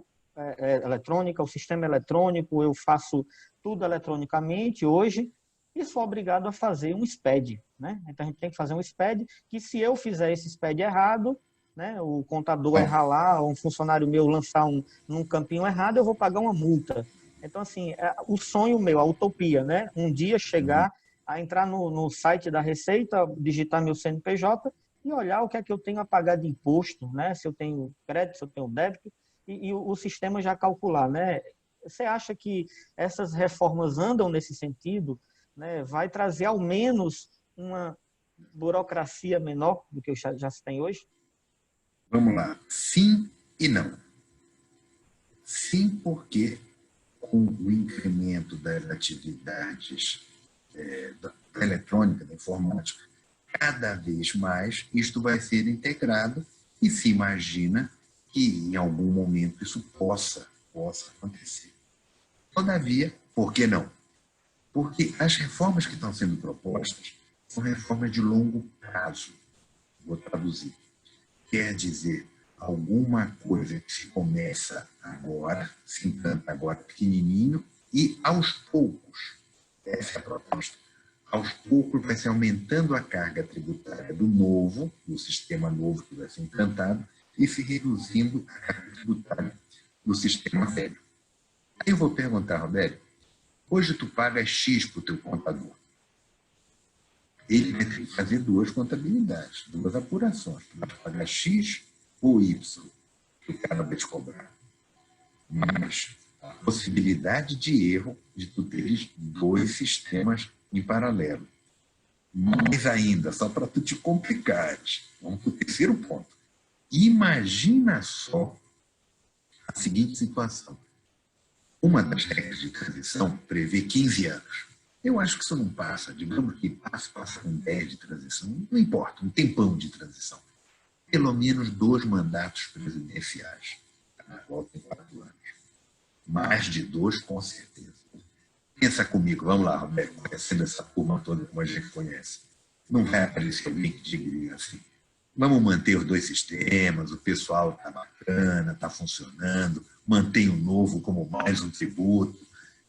o sistema eletrônico, eu faço tudo eletronicamente hoje e sou obrigado a fazer um SPED, né? Então a gente tem que fazer um SPED, que se eu fizer esse SPED errado, né, o contador errar lá, ou um funcionário meu lançar num campinho errado, eu vou pagar uma multa. Então, assim, o sonho meu, a utopia, né? Um dia chegar a entrar no site da Receita, digitar meu CNPJ e olhar o que é que eu tenho a pagar de imposto, né? Se eu tenho crédito, se eu tenho débito, e o sistema já calcular, né? Você acha que essas reformas andam nesse sentido, né? Vai trazer ao menos uma burocracia menor do que já se tem hoje? Vamos lá. Sim e não. Sim, porque com o incremento das atividades da eletrônica, da informática, cada vez mais isto vai ser integrado e se imagina que em algum momento isso possa acontecer. Todavia, por que não? Porque as reformas que estão sendo propostas são reformas de longo prazo. Vou traduzir. Quer dizer, alguma coisa que se começa agora, se implanta agora pequenininho, e aos poucos, essa é a proposta, aos poucos vai se aumentando a carga tributária do sistema novo que vai ser implantado, e se reduzindo a carga tributária do sistema velho. Aí eu vou perguntar, Roberto, hoje tu pagas X para o teu contador. Ele vai ter que fazer duas contabilidades, duas apurações. Tu vai pagar X ou Y, que o cara vai te cobrar. Mas a possibilidade de erro de tu teres dois sistemas em paralelo. Mais ainda, só para tu te complicares. Vamos para o terceiro ponto. Imagina só a seguinte situação. Uma das regras de transição prevê 15 anos. Eu acho que isso não passa, digamos que passa com 10 de transição, não importa, um tempão de transição. Pelo menos 2 mandatos presidenciais. Na volta em 4 anos. Mais de 2, com certeza. Pensa comigo, vamos lá, Roberto, conhecendo essa turma toda como a gente conhece. Não vai aparecer alguém que diga assim, vamos manter os 2 sistemas, o pessoal está bacana, está funcionando, mantém o novo como mais um tributo,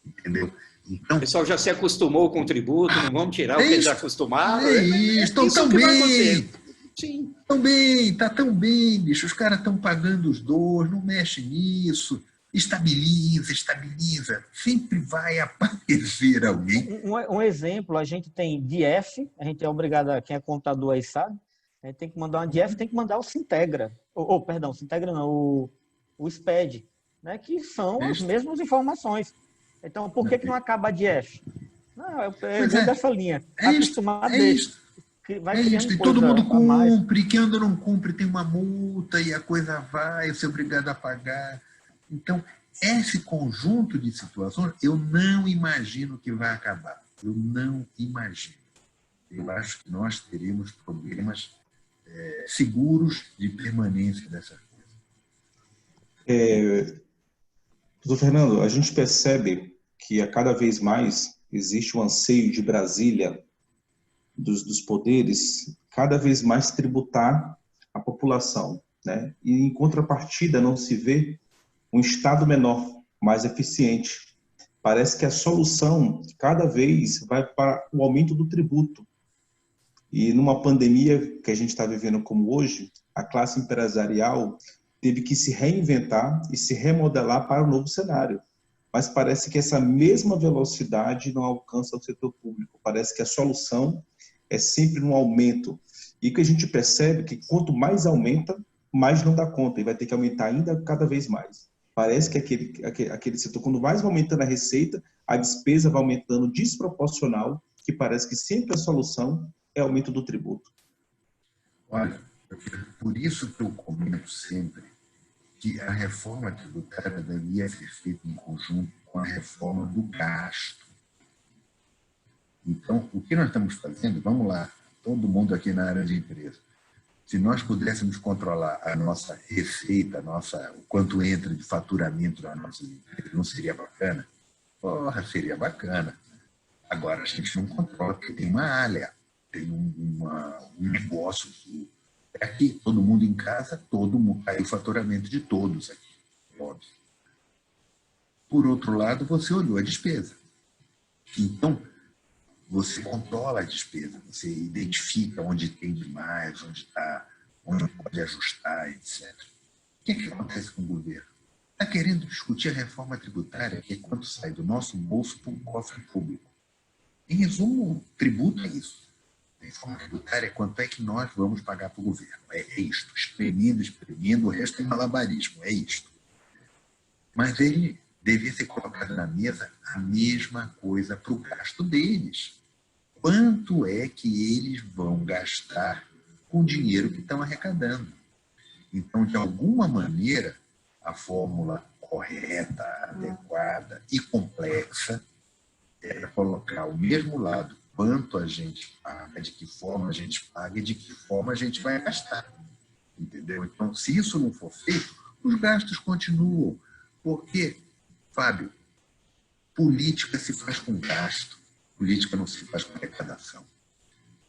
entendeu? Então, o pessoal já se acostumou com o tributo, não vamos tirar o que eles já acostumaram. Estão tão bem. Sim. Tão bem, tá tão bem, bicho. Os caras estão pagando os 2, não mexe nisso. estabiliza, estabiliza. Sempre vai aparecer alguém. Um exemplo, a gente tem DF, a gente é obrigado, quem é contador aí sabe, a gente tem que mandar uma DF, tem que mandar o Sintegra. Perdão, Sintegra não, o SPED, né, que são as mesmas informações. Então, por que não acaba a DF? Não, eu venho dessa linha. Acostumado isso. Que vai criando E coisa todo mundo a mais. cumpre, quem anda não cumpre tem uma multa e a coisa vai, você é obrigado a pagar. Então, esse conjunto de situações, eu não imagino que vai acabar. Eu não imagino. Eu acho que nós teremos problemas seguros de permanência dessa coisa. Doutor Fernando, a gente percebe que a cada vez mais existe um anseio de Brasília, dos poderes, cada vez mais tributar a população, né? E em contrapartida não se vê um Estado menor, mais eficiente. Parece que a solução cada vez vai para o aumento do tributo. E numa pandemia que a gente está vivendo como hoje, a classe empresarial teve que se reinventar e se remodelar para o novo cenário. Mas parece que essa mesma velocidade não alcança o setor público. Parece que a solução é sempre um aumento. E que a gente percebe que quanto mais aumenta, mais não dá conta. E vai ter que aumentar ainda cada vez mais. Parece que aquele setor, quando mais vai aumentando a receita, a despesa vai aumentando desproporcional, que parece que sempre a solução é aumento do tributo. Olha, por isso que eu comento sempre que a reforma tributária devia ser feita em conjunto com a reforma do gasto. Então, o que nós estamos fazendo, vamos lá, todo mundo aqui na área de empresa, se nós pudéssemos controlar a nossa receita, o quanto entra de faturamento da nossa empresa, não seria bacana? Porra, seria bacana. Agora, a gente não controla, porque tem uma área, tem um negócio que aqui, todo mundo em casa, todo mundo, aí o faturamento de todos aqui, óbvio. Por outro lado, você olhou a despesa. Então, você controla a despesa, você identifica onde tem demais, onde pode ajustar, etc. O que é que acontece com o governo? Está querendo discutir a reforma tributária, que é quanto sai do nosso bolso para o cofre público. Em resumo, tributo é isso. A reforma tributária é quanto é que nós vamos pagar para o governo. É isto, espremendo, o resto é malabarismo, é isto. Mas ele devia ser colocado na mesa a mesma coisa para o gasto deles. Quanto é que eles vão gastar com o dinheiro que estão arrecadando? Então, de alguma maneira, a fórmula correta, adequada e complexa é colocar ao mesmo lado quanto a gente paga, de que forma a gente paga e de que forma a gente vai gastar. Entendeu? Então, se isso não for feito, os gastos continuam. Porque, Fábio, política se faz com gasto, política não se faz com arrecadação.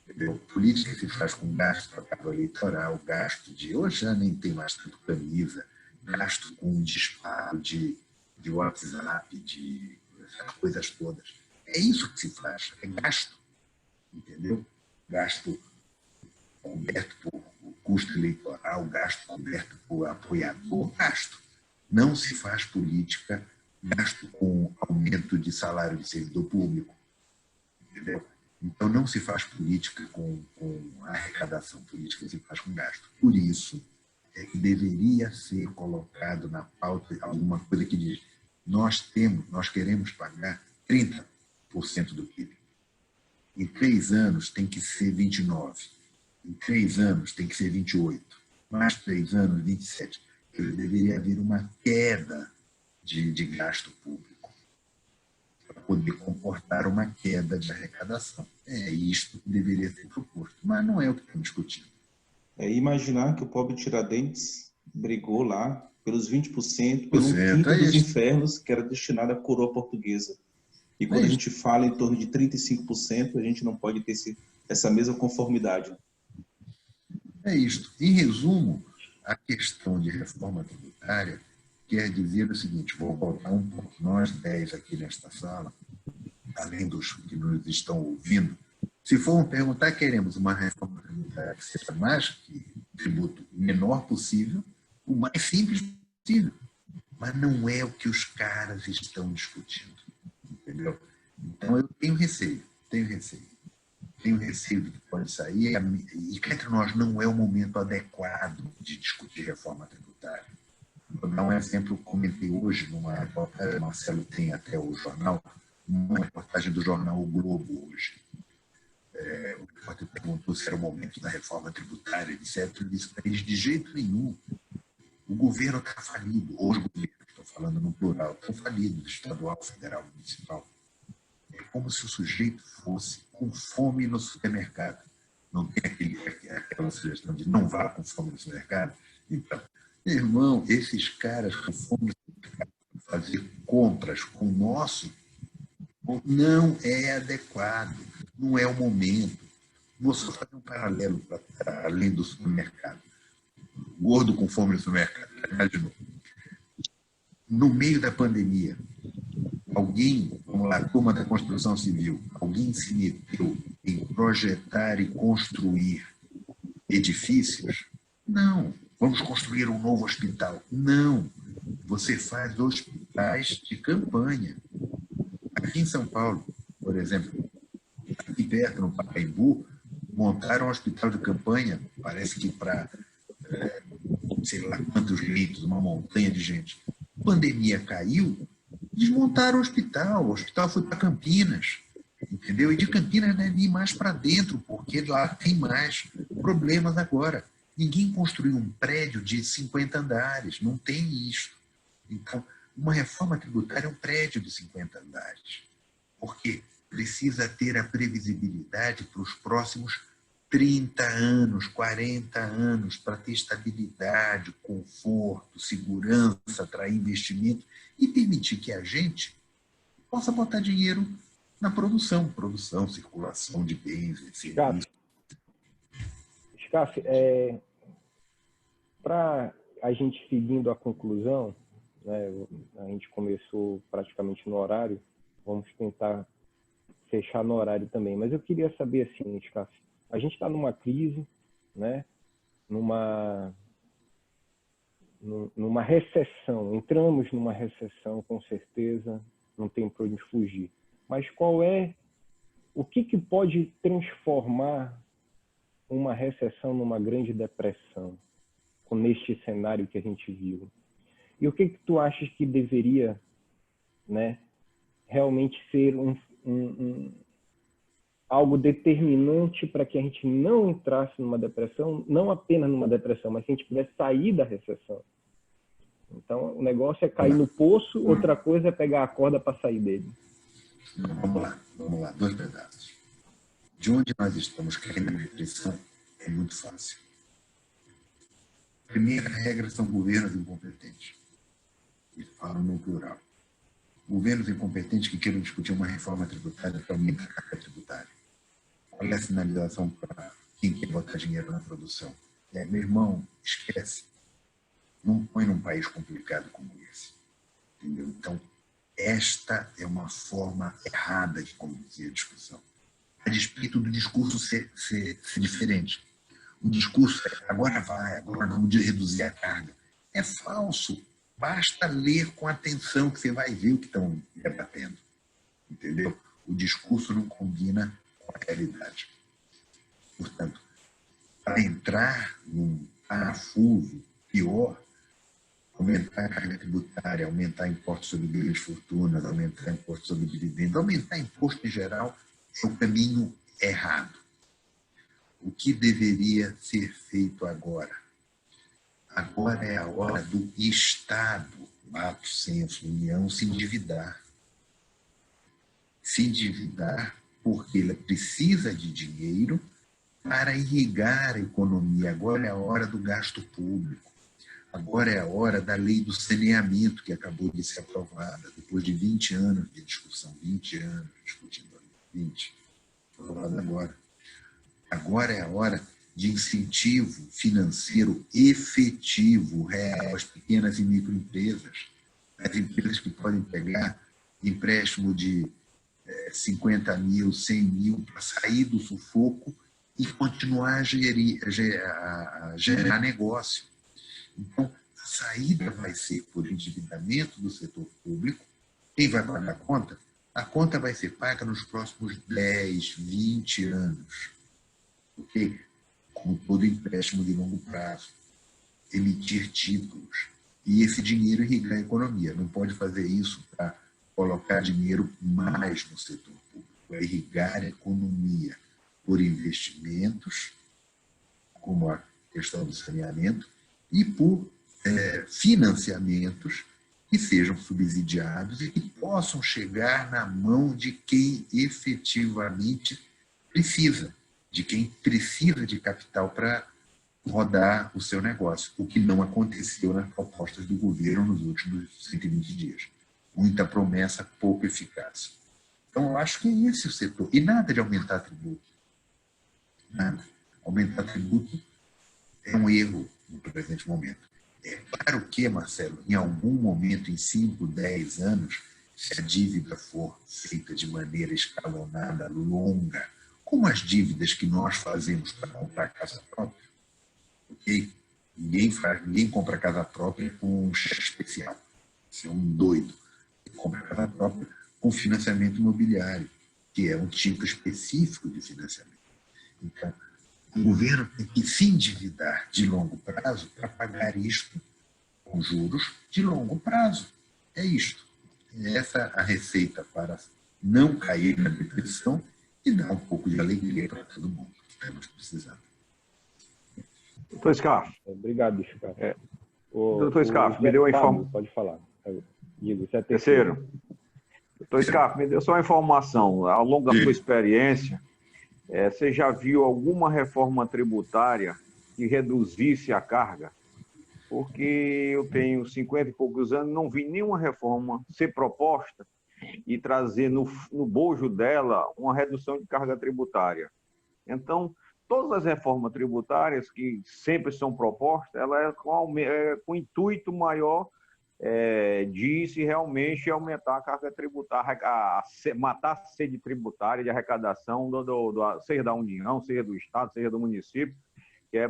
Entendeu? Política se faz com gasto para cabo eleitoral, gasto de... Hoje já nem tem mais tanto camisa, gasto com disparo de WhatsApp, de essas coisas todas. É isso que se faz, é gasto. Entendeu? Gasto coberto por custo eleitoral, gasto coberto por apoiador, gasto. Não se faz política, gasto com aumento de salário de servidor público. Entendeu? Então, não se faz política com arrecadação, política se faz com gasto. Por isso, é que deveria ser colocado na pauta alguma coisa que diz: nós queremos pagar 30% do PIB. Em 3 anos tem que ser 29%. Em 3 anos tem que ser 28%. Mais 3 anos, 27%. Deveria haver uma queda de gasto público para poder comportar uma queda de arrecadação. É isto que deveria ser proposto, mas não é o que estamos discutindo. É imaginar que o pobre Tiradentes brigou lá pelos 20%, pelo quinto dos infernos que era destinado à coroa portuguesa. E quando a gente fala em torno de 35%, a gente não pode ter essa mesma conformidade. É isto. Em resumo, a questão de reforma tributária quer dizer o seguinte: vou voltar um pouco. Nós 10 aqui nesta sala, além dos que nos estão ouvindo, se formos perguntar, queremos uma reforma tributária que seja mais que tributo menor possível, o mais simples possível. mas não é o que os caras estão discutindo, entendeu? Então, eu tenho receio do que pode sair, e cá entre nós não é o momento adequado de discutir reforma tributária. Vou dar um exemplo, eu comentei hoje numa reportagem, Marcelo tem até o jornal, uma reportagem do jornal O Globo hoje. O repórter perguntou se era o momento da reforma tributária, etc. Eu disse para eles, de jeito nenhum. O governo está falido, os governos, estou falando no plural, estão falidos, estadual, federal, municipal. É como se o sujeito fosse com fome no supermercado. Não tem aquela sugestão de não vá com fome no supermercado? Então, meu irmão, esses caras com fome no supermercado, fazer compras com o nosso, não é adequado, não é o momento. Vou só fazer um paralelo para além do supermercado. Gordo com fome no supermercado, imaginou. No meio da pandemia, alguém, vamos lá, turma da construção civil, alguém se meteu em projetar e construir edifícios? Não. Vamos construir um novo hospital? Não. Você faz hospitais de campanha. Aqui em São Paulo, por exemplo, aqui perto, no Pacaembu, montaram um hospital de campanha, parece que para, sei lá quantos leitos, uma montanha de gente. A pandemia caiu, desmontaram o hospital foi para Campinas, entendeu? E de Campinas deve ir mais para dentro, porque lá tem mais problemas agora. Ninguém construiu um prédio de 50 andares, não tem isso. Então, uma reforma tributária é um prédio de 50 andares, porque precisa ter a previsibilidade para os próximos 30 anos, 40 anos, para ter estabilidade, conforto, segurança, atrair investimento e permitir que a gente possa botar dinheiro na produção, circulação de bens, etc. Scaf, para a gente seguindo a conclusão, né, a gente começou praticamente no horário, vamos tentar fechar no horário também, mas eu queria saber assim, Scaf, a gente está numa crise, né, numa recessão, entramos numa recessão com certeza, não tem para onde fugir, mas o que pode transformar uma recessão numa grande depressão, neste cenário que a gente viu? E o que tu achas que deveria, né, realmente ser algo determinante para que a gente não entrasse numa depressão, não apenas numa depressão, mas que a gente pudesse sair da recessão? Então, o negócio é cair no poço, outra coisa é pegar a corda para sair dele. Vamos lá, dois pedaços. De onde nós estamos caindo na depressão é muito fácil. A primeira regra são governos incompetentes. E falo no plural. Governos incompetentes que queiram discutir uma reforma tributária para aumentar a carga tributária. Qual é a sinalização para quem quer botar dinheiro na produção? Meu irmão, esquece. Não põe num país complicado como esse. Entendeu? Então, esta é uma forma errada de conduzir a discussão. A despeito do discurso ser diferente. O discurso é agora vamos reduzir a carga. É falso. Basta ler com atenção que você vai ver o que estão debatendo. Entendeu? O discurso não combina com a realidade. Portanto, para entrar num parafuso pior, aumentar a carga tributária, aumentar imposto sobre grandes fortunas, aumentar imposto sobre dividendos, aumentar imposto em geral, é o caminho errado. O que deveria ser feito agora? Agora é a hora do Estado, lato sensu, União, se endividar. Se endividar porque ele precisa de dinheiro para irrigar a economia. Agora é a hora do gasto público. Agora é a hora da lei do saneamento, que acabou de ser aprovada, depois de 20 anos de discussão, 20 anos discutindo, 20, aprovada agora. Agora é a hora de incentivo financeiro efetivo, real, às pequenas e microempresas, as empresas que podem pegar empréstimo de 50 mil, 100 mil, para sair do sufoco e continuar a gerar negócio. Então, saída vai ser por endividamento do setor público. Quem vai pagar a conta? A conta vai ser paga nos próximos 10, 20 anos. Ok? Como todo empréstimo de longo prazo. Emitir títulos. E esse dinheiro irrigar a economia. Não pode fazer isso para colocar dinheiro mais no setor público. É irrigar a economia por investimentos, como a questão do saneamento, e por financiamentos que sejam subsidiados e que possam chegar na mão de quem efetivamente precisa, de quem precisa de capital para rodar o seu negócio, o que não aconteceu nas propostas do governo nos últimos 120 dias. Muita promessa, pouco eficaz. Então, eu acho que é esse o setor. E nada de aumentar tributo. Nada. Aumentar tributo é um erro no presente momento. É claro que, Marcelo, em algum momento, em 5, 10 anos, se a dívida for feita de maneira escalonada, longa, como as dívidas que nós fazemos para comprar casa própria, ok? Ninguém compra casa própria com um cheque especial. Você é um doido. Você compra casa própria com financiamento imobiliário, que é um tipo específico de financiamento. Então, o governo tem que se endividar de longo prazo para pagar isto com juros de longo prazo. É isto. É essa a receita para não cair na depressão e dar um pouco de alegria para todo mundo que estamos precisando. Doutor Scarf. Obrigado, Chico. Doutor Scarf, me deu a informação. Pode falar. Digo, você é terceiro. Doutor Scarf, me deu só uma informação. Ao longo da sua experiência, você já viu alguma reforma tributária que reduzisse a carga? Porque eu tenho 50 e poucos anos, não vi nenhuma reforma ser proposta e trazer no bojo dela uma redução de carga tributária. Então, todas as reformas tributárias que sempre são propostas, ela é com intuito maior de se realmente aumentar a carga tributária, matar a sede tributária de arrecadação, seja da União, seja do Estado, seja do município, que é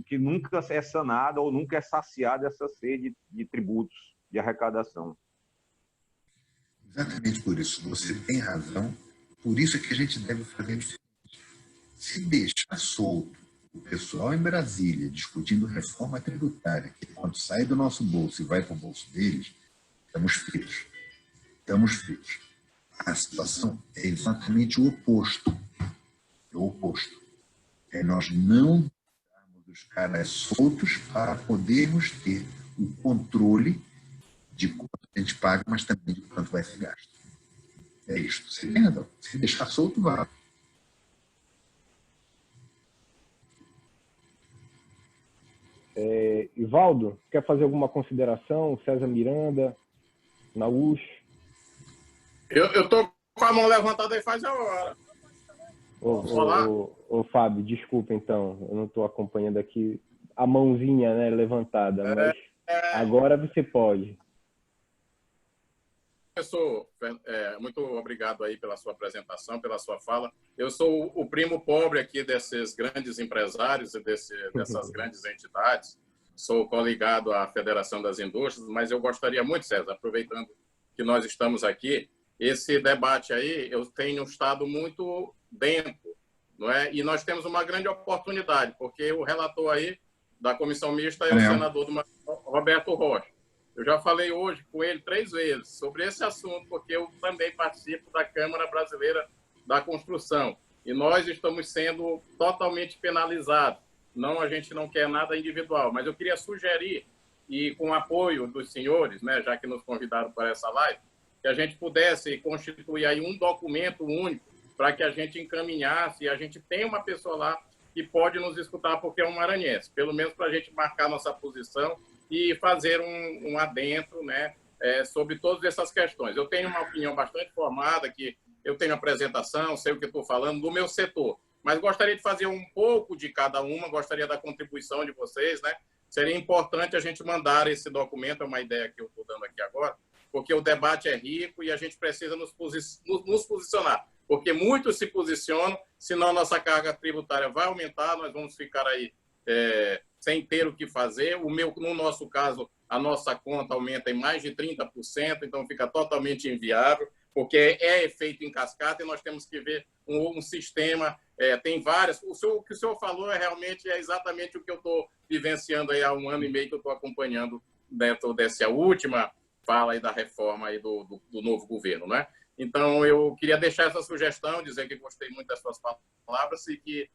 que nunca é sanada ou nunca é saciada essa sede de tributos, de arrecadação. Exatamente por isso. Você tem razão. Por isso é que a gente deve fazer diferente. Se deixar solto o pessoal em Brasília discutindo reforma tributária, que quando sai do nosso bolso e vai para o bolso deles, estamos fritos. Estamos fritos. A situação é exatamente o oposto. É o oposto. É nós não deixarmos os caras soltos para podermos ter o controle de quanto a gente paga, mas também de quanto vai ser gasto. É isso. Você tem razão. Se deixar solto, vai. Ivaldo, quer fazer alguma consideração? César Miranda, Naús? Eu estou com a mão levantada aí faz a hora. Ô, Fábio, desculpa então, eu não estou acompanhando aqui a mãozinha, né, levantada, mas agora você pode. Professor, muito obrigado aí pela sua apresentação, pela sua fala. Eu sou o primo pobre aqui desses grandes empresários e dessas grandes entidades. Sou coligado à Federação das Indústrias, mas eu gostaria muito, César, aproveitando que nós estamos aqui, esse debate aí eu tenho estado muito dentro, não é? E nós temos uma grande oportunidade, porque o relator aí da comissão mista é o senador do Roberto Rocha. Eu já falei hoje com ele 3 vezes sobre esse assunto, porque eu também participo da Câmara Brasileira da Construção. E nós estamos sendo totalmente penalizados. Não, a gente não quer nada individual, mas eu queria sugerir, e com o apoio dos senhores, né, já que nos convidaram para essa live, que a gente pudesse constituir aí um documento único para que a gente encaminhasse e a gente tenha uma pessoa lá que pode nos escutar, porque é um maranhense, pelo menos para a gente marcar nossa posição e fazer um adentro, né, sobre todas essas questões. Eu tenho uma opinião bastante formada, que eu tenho apresentação, sei o que estou falando do meu setor, mas gostaria de fazer um pouco de cada uma, gostaria da contribuição de vocês, né? Seria importante a gente mandar esse documento, é uma ideia que eu estou dando aqui agora, porque o debate é rico e a gente precisa nos posicionar, porque muitos se posicionam, senão nossa carga tributária vai aumentar, nós vamos ficar aí sem ter o que fazer. No nosso caso, a nossa conta aumenta em mais de 30%, então fica totalmente inviável, porque é efeito em cascata e nós temos que ver um sistema, tem várias. O que o senhor falou realmente é exatamente o que eu estou vivenciando aí há 1 ano e meio que eu estou acompanhando dentro dessa última fala aí da reforma aí do novo governo, né? Então, eu queria deixar essa sugestão, dizer que gostei muito das suas palavras e que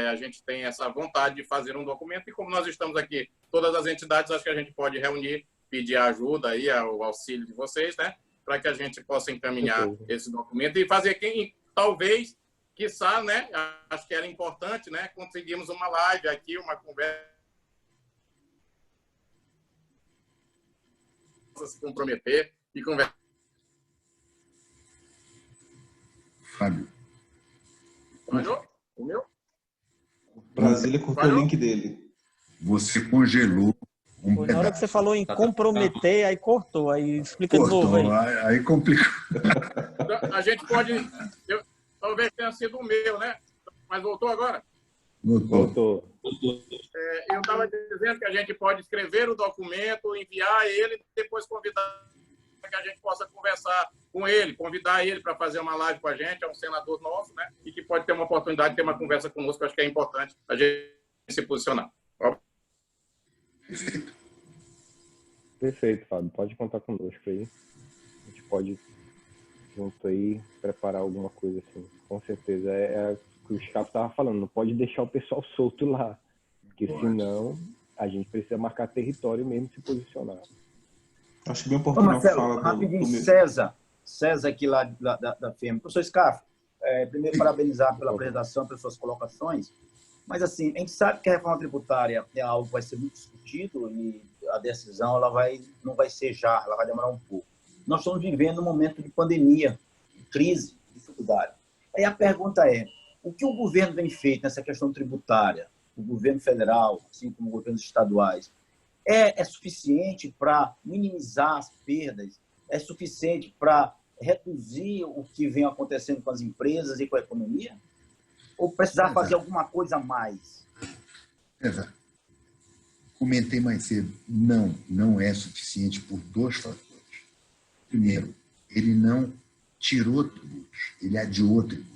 a gente tem essa vontade de fazer um documento. E como nós estamos aqui, todas as entidades, acho que a gente pode reunir, pedir a ajuda, aí, o auxílio de vocês, né? Para que a gente possa encaminhar esse documento e fazer talvez, quiçá, né? Acho que era importante, né? Conseguimos uma live aqui, uma conversa, se comprometer e conversar. Fábio. Falhou? O meu? Brasília cortou o link dele. Você congelou um Na hora que você falou em comprometer, aí cortou. Aí explica de novo aí. Aí complicou. A gente pode... talvez tenha sido o meu, né? Mas voltou agora? Voltou. Eu estava dizendo que a gente pode escrever o documento, enviar ele e depois convidar que a gente possa conversar com ele, convidar ele para fazer uma live com a gente, é um senador nosso, né? E que pode ter uma oportunidade de ter uma conversa conosco, acho que é importante a gente se posicionar. Perfeito, Fábio. Pode contar conosco aí. A gente pode, junto aí, preparar alguma coisa assim. Com certeza. É o que o Scarpa estava falando. Não pode deixar o pessoal solto lá. Porque senão a gente precisa marcar território mesmo e se posicionar. Acho bem oportuno. Marcelo, rapidinho, César aqui lá da firma. Professor Scarpa, primeiro parabenizar pela apresentação, pelas suas colocações. Mas, assim, a gente sabe que a reforma tributária é algo que vai ser muito discutido e a decisão não vai ser já, ela vai demorar um pouco. Nós estamos vivendo um momento de pandemia, de crise, de dificuldade. Aí a pergunta é, o que o governo tem feito nessa questão tributária, o governo federal, assim como governos estaduais, é suficiente para minimizar as perdas? É suficiente para reduzir o que vem acontecendo com as empresas e com a economia? Ou precisar fazer alguma coisa a mais? Exato. Comentei mais cedo, não é suficiente por 2 fatores. Primeiro, ele não tirou tributos, ele adiou tributos.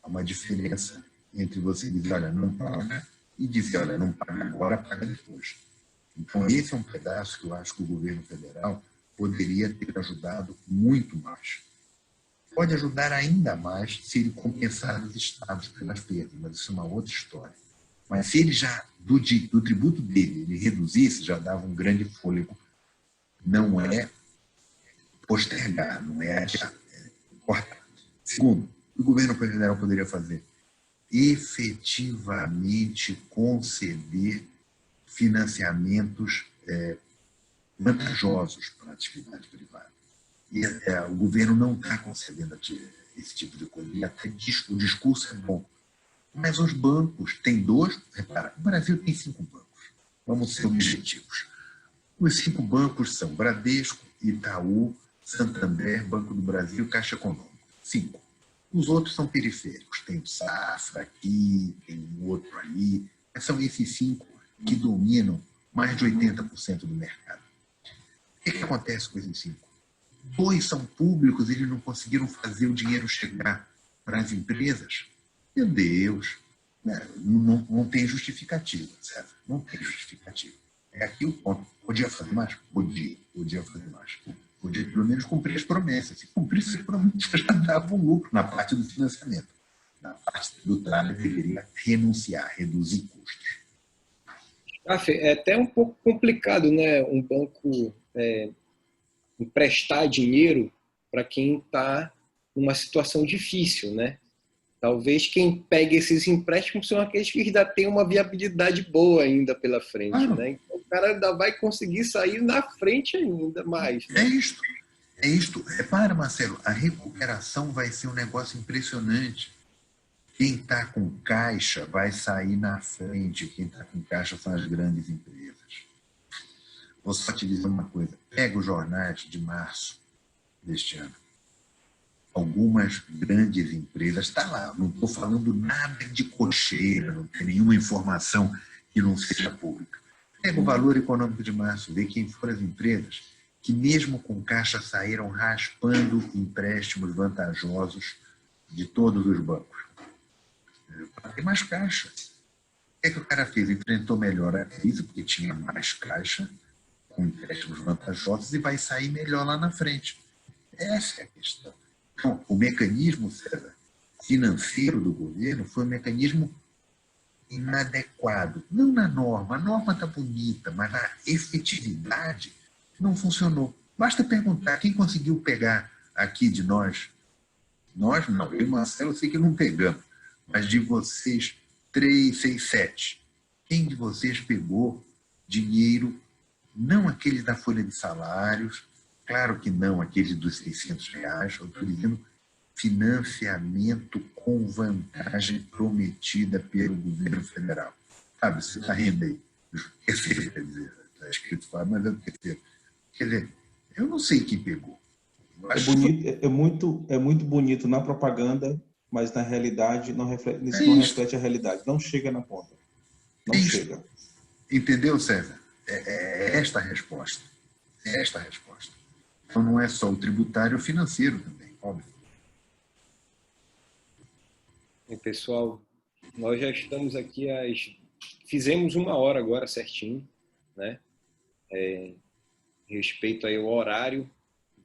Há uma diferença entre você dizer, olha, não paga, e dizer, olha, não paga agora, paga depois. Então, esse é um pedaço que eu acho que o governo federal poderia ter ajudado muito mais. Pode ajudar ainda mais se ele compensar os estados pelas perdas, mas isso é uma outra história. Mas se ele já, do tributo dele, ele reduzisse, já dava um grande fôlego. Não é postergar, não é adiar, é cortar. Segundo, o governo federal poderia fazer efetivamente conceder financiamentos vantajosos para a atividade privada. E o governo não está concedendo esse tipo de coisa. E até o discurso é bom. Mas os bancos têm 2... Repara, o Brasil tem 5 bancos. Vamos ser objetivos. Os 5 bancos são Bradesco, Itaú, Santander, Banco do Brasil, Caixa Econômica. 5. Os outros são periféricos. Tem o Safra aqui, tem um outro ali. Mas são esses 5 que dominam mais de 80% do mercado. O que acontece com esses 5? 2 são públicos, eles não conseguiram fazer o dinheiro chegar para as empresas. Meu Deus, não tem justificativa, certo? Não tem justificativa. É aqui o ponto. Podia fazer mais? Podia fazer mais. Podia pelo menos cumprir as promessas. Se cumprisse as promessas, já dava um lucro na parte do financiamento. Na parte tributária, deveria renunciar, reduzir custos. É até um pouco complicado, né? Um banco emprestar dinheiro para quem está numa situação difícil, né? Talvez quem pegue esses empréstimos são aqueles que ainda têm uma viabilidade boa ainda pela frente, né? Então o cara ainda vai conseguir sair na frente ainda mais. Né? É isto. Repara, Marcelo, a recuperação vai ser um negócio impressionante. Quem está com caixa vai sair na frente. Quem está com caixa são as grandes empresas. Vou só te dizer uma coisa. Pega os jornais de março deste ano. Algumas grandes empresas, está lá, não estou falando nada de cocheira, não tem nenhuma informação que não seja pública. Pega o Valor Econômico de março, vê quem foram as empresas que mesmo com caixa saíram raspando empréstimos vantajosos de todos os bancos. Para ter mais caixa. O que o cara fez? Enfrentou melhor a crise, porque tinha mais caixa, com empréstimos vantajosos, e vai sair melhor lá na frente. Essa é a questão. Então, o mecanismo, César, financeiro do governo foi um mecanismo inadequado. Não na norma. A norma está bonita, mas na efetividade não funcionou. Basta perguntar quem conseguiu pegar aqui de nós. Nós não, eu e Marcelo, eu sei que não pegamos, mas de vocês, 3, 6, 7. Quem de vocês pegou dinheiro, não aquele da folha de salários, claro que não aquele dos R$600, eu estou dizendo financiamento com vantagem prometida pelo governo federal. Sabe, você está rindo aí. Esqueci, quer dizer, está escrito fora, mas é o terceiro. Quer dizer, eu não sei quem pegou. É bonito, é muito bonito na propaganda, mas na realidade não reflete a realidade. Não chega na ponta. Não chega. Entendeu, César? É esta a resposta. É esta a resposta. Então não é só o tributário, o financeiro também, óbvio. E, pessoal, nós já estamos aqui fizemos 1 hora agora certinho, né? Respeito aí ao horário,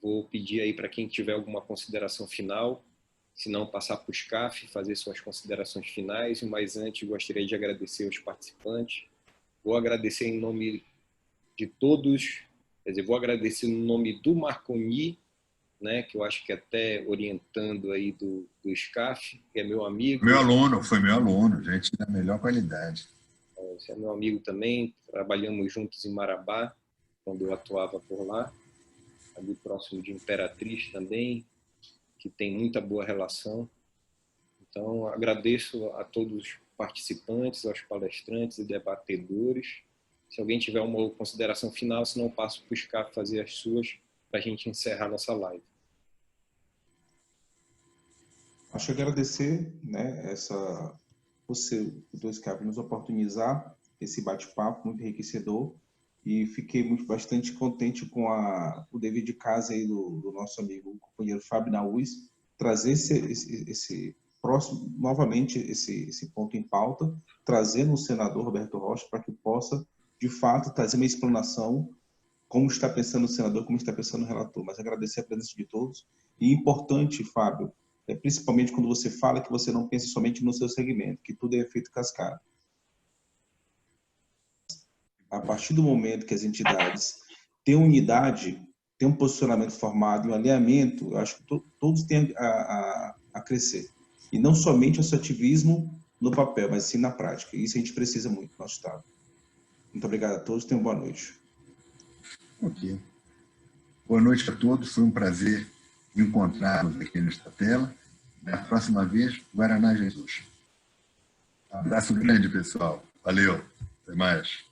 vou pedir aí para quem tiver alguma consideração final, se não passar para o SCAF, fazer suas considerações finais, mas antes gostaria de agradecer aos participantes. Vou agradecer em nome de todos, quer dizer, vou agradecer no nome do Marconi, né, que eu acho que até orientando aí do SCAF, que é meu amigo. Foi meu aluno, gente da melhor qualidade. Você é meu amigo também, trabalhamos juntos em Marabá, quando eu atuava por lá, ali próximo de Imperatriz também, que tem muita boa relação. Então, agradeço a todos os participantes, aos palestrantes e debatedores. Se alguém tiver uma consideração final, se não, passo para o SCAF fazer as suas, para a gente encerrar nossa live. Acho que agradecer, né, você, do SCAF, nos oportunizar esse bate-papo muito enriquecedor, e fiquei bastante contente com o dever de casa aí do nosso amigo, o companheiro Fábio Naus, trazer esse próximo, novamente, esse ponto em pauta, trazendo o senador Roberto Rocha para que possa, de fato, trazer uma explanação como está pensando o senador, como está pensando o relator. Mas agradecer a presença de todos. E importante, Fábio, principalmente quando você fala, que você não pense somente no seu segmento, que tudo é efeito cascata. A partir do momento que as entidades têm unidade, têm um posicionamento formado, um alinhamento, eu acho que todos têm a crescer. E não somente o associativismo no papel, mas sim na prática. E isso a gente precisa muito no nosso Estado. Muito obrigado a todos, tenham boa noite. Ok. Boa noite a todos, foi um prazer encontrá-los aqui nesta tela. Na próxima vez, Guaraná Jesus. Um abraço grande, pessoal. Valeu, até mais.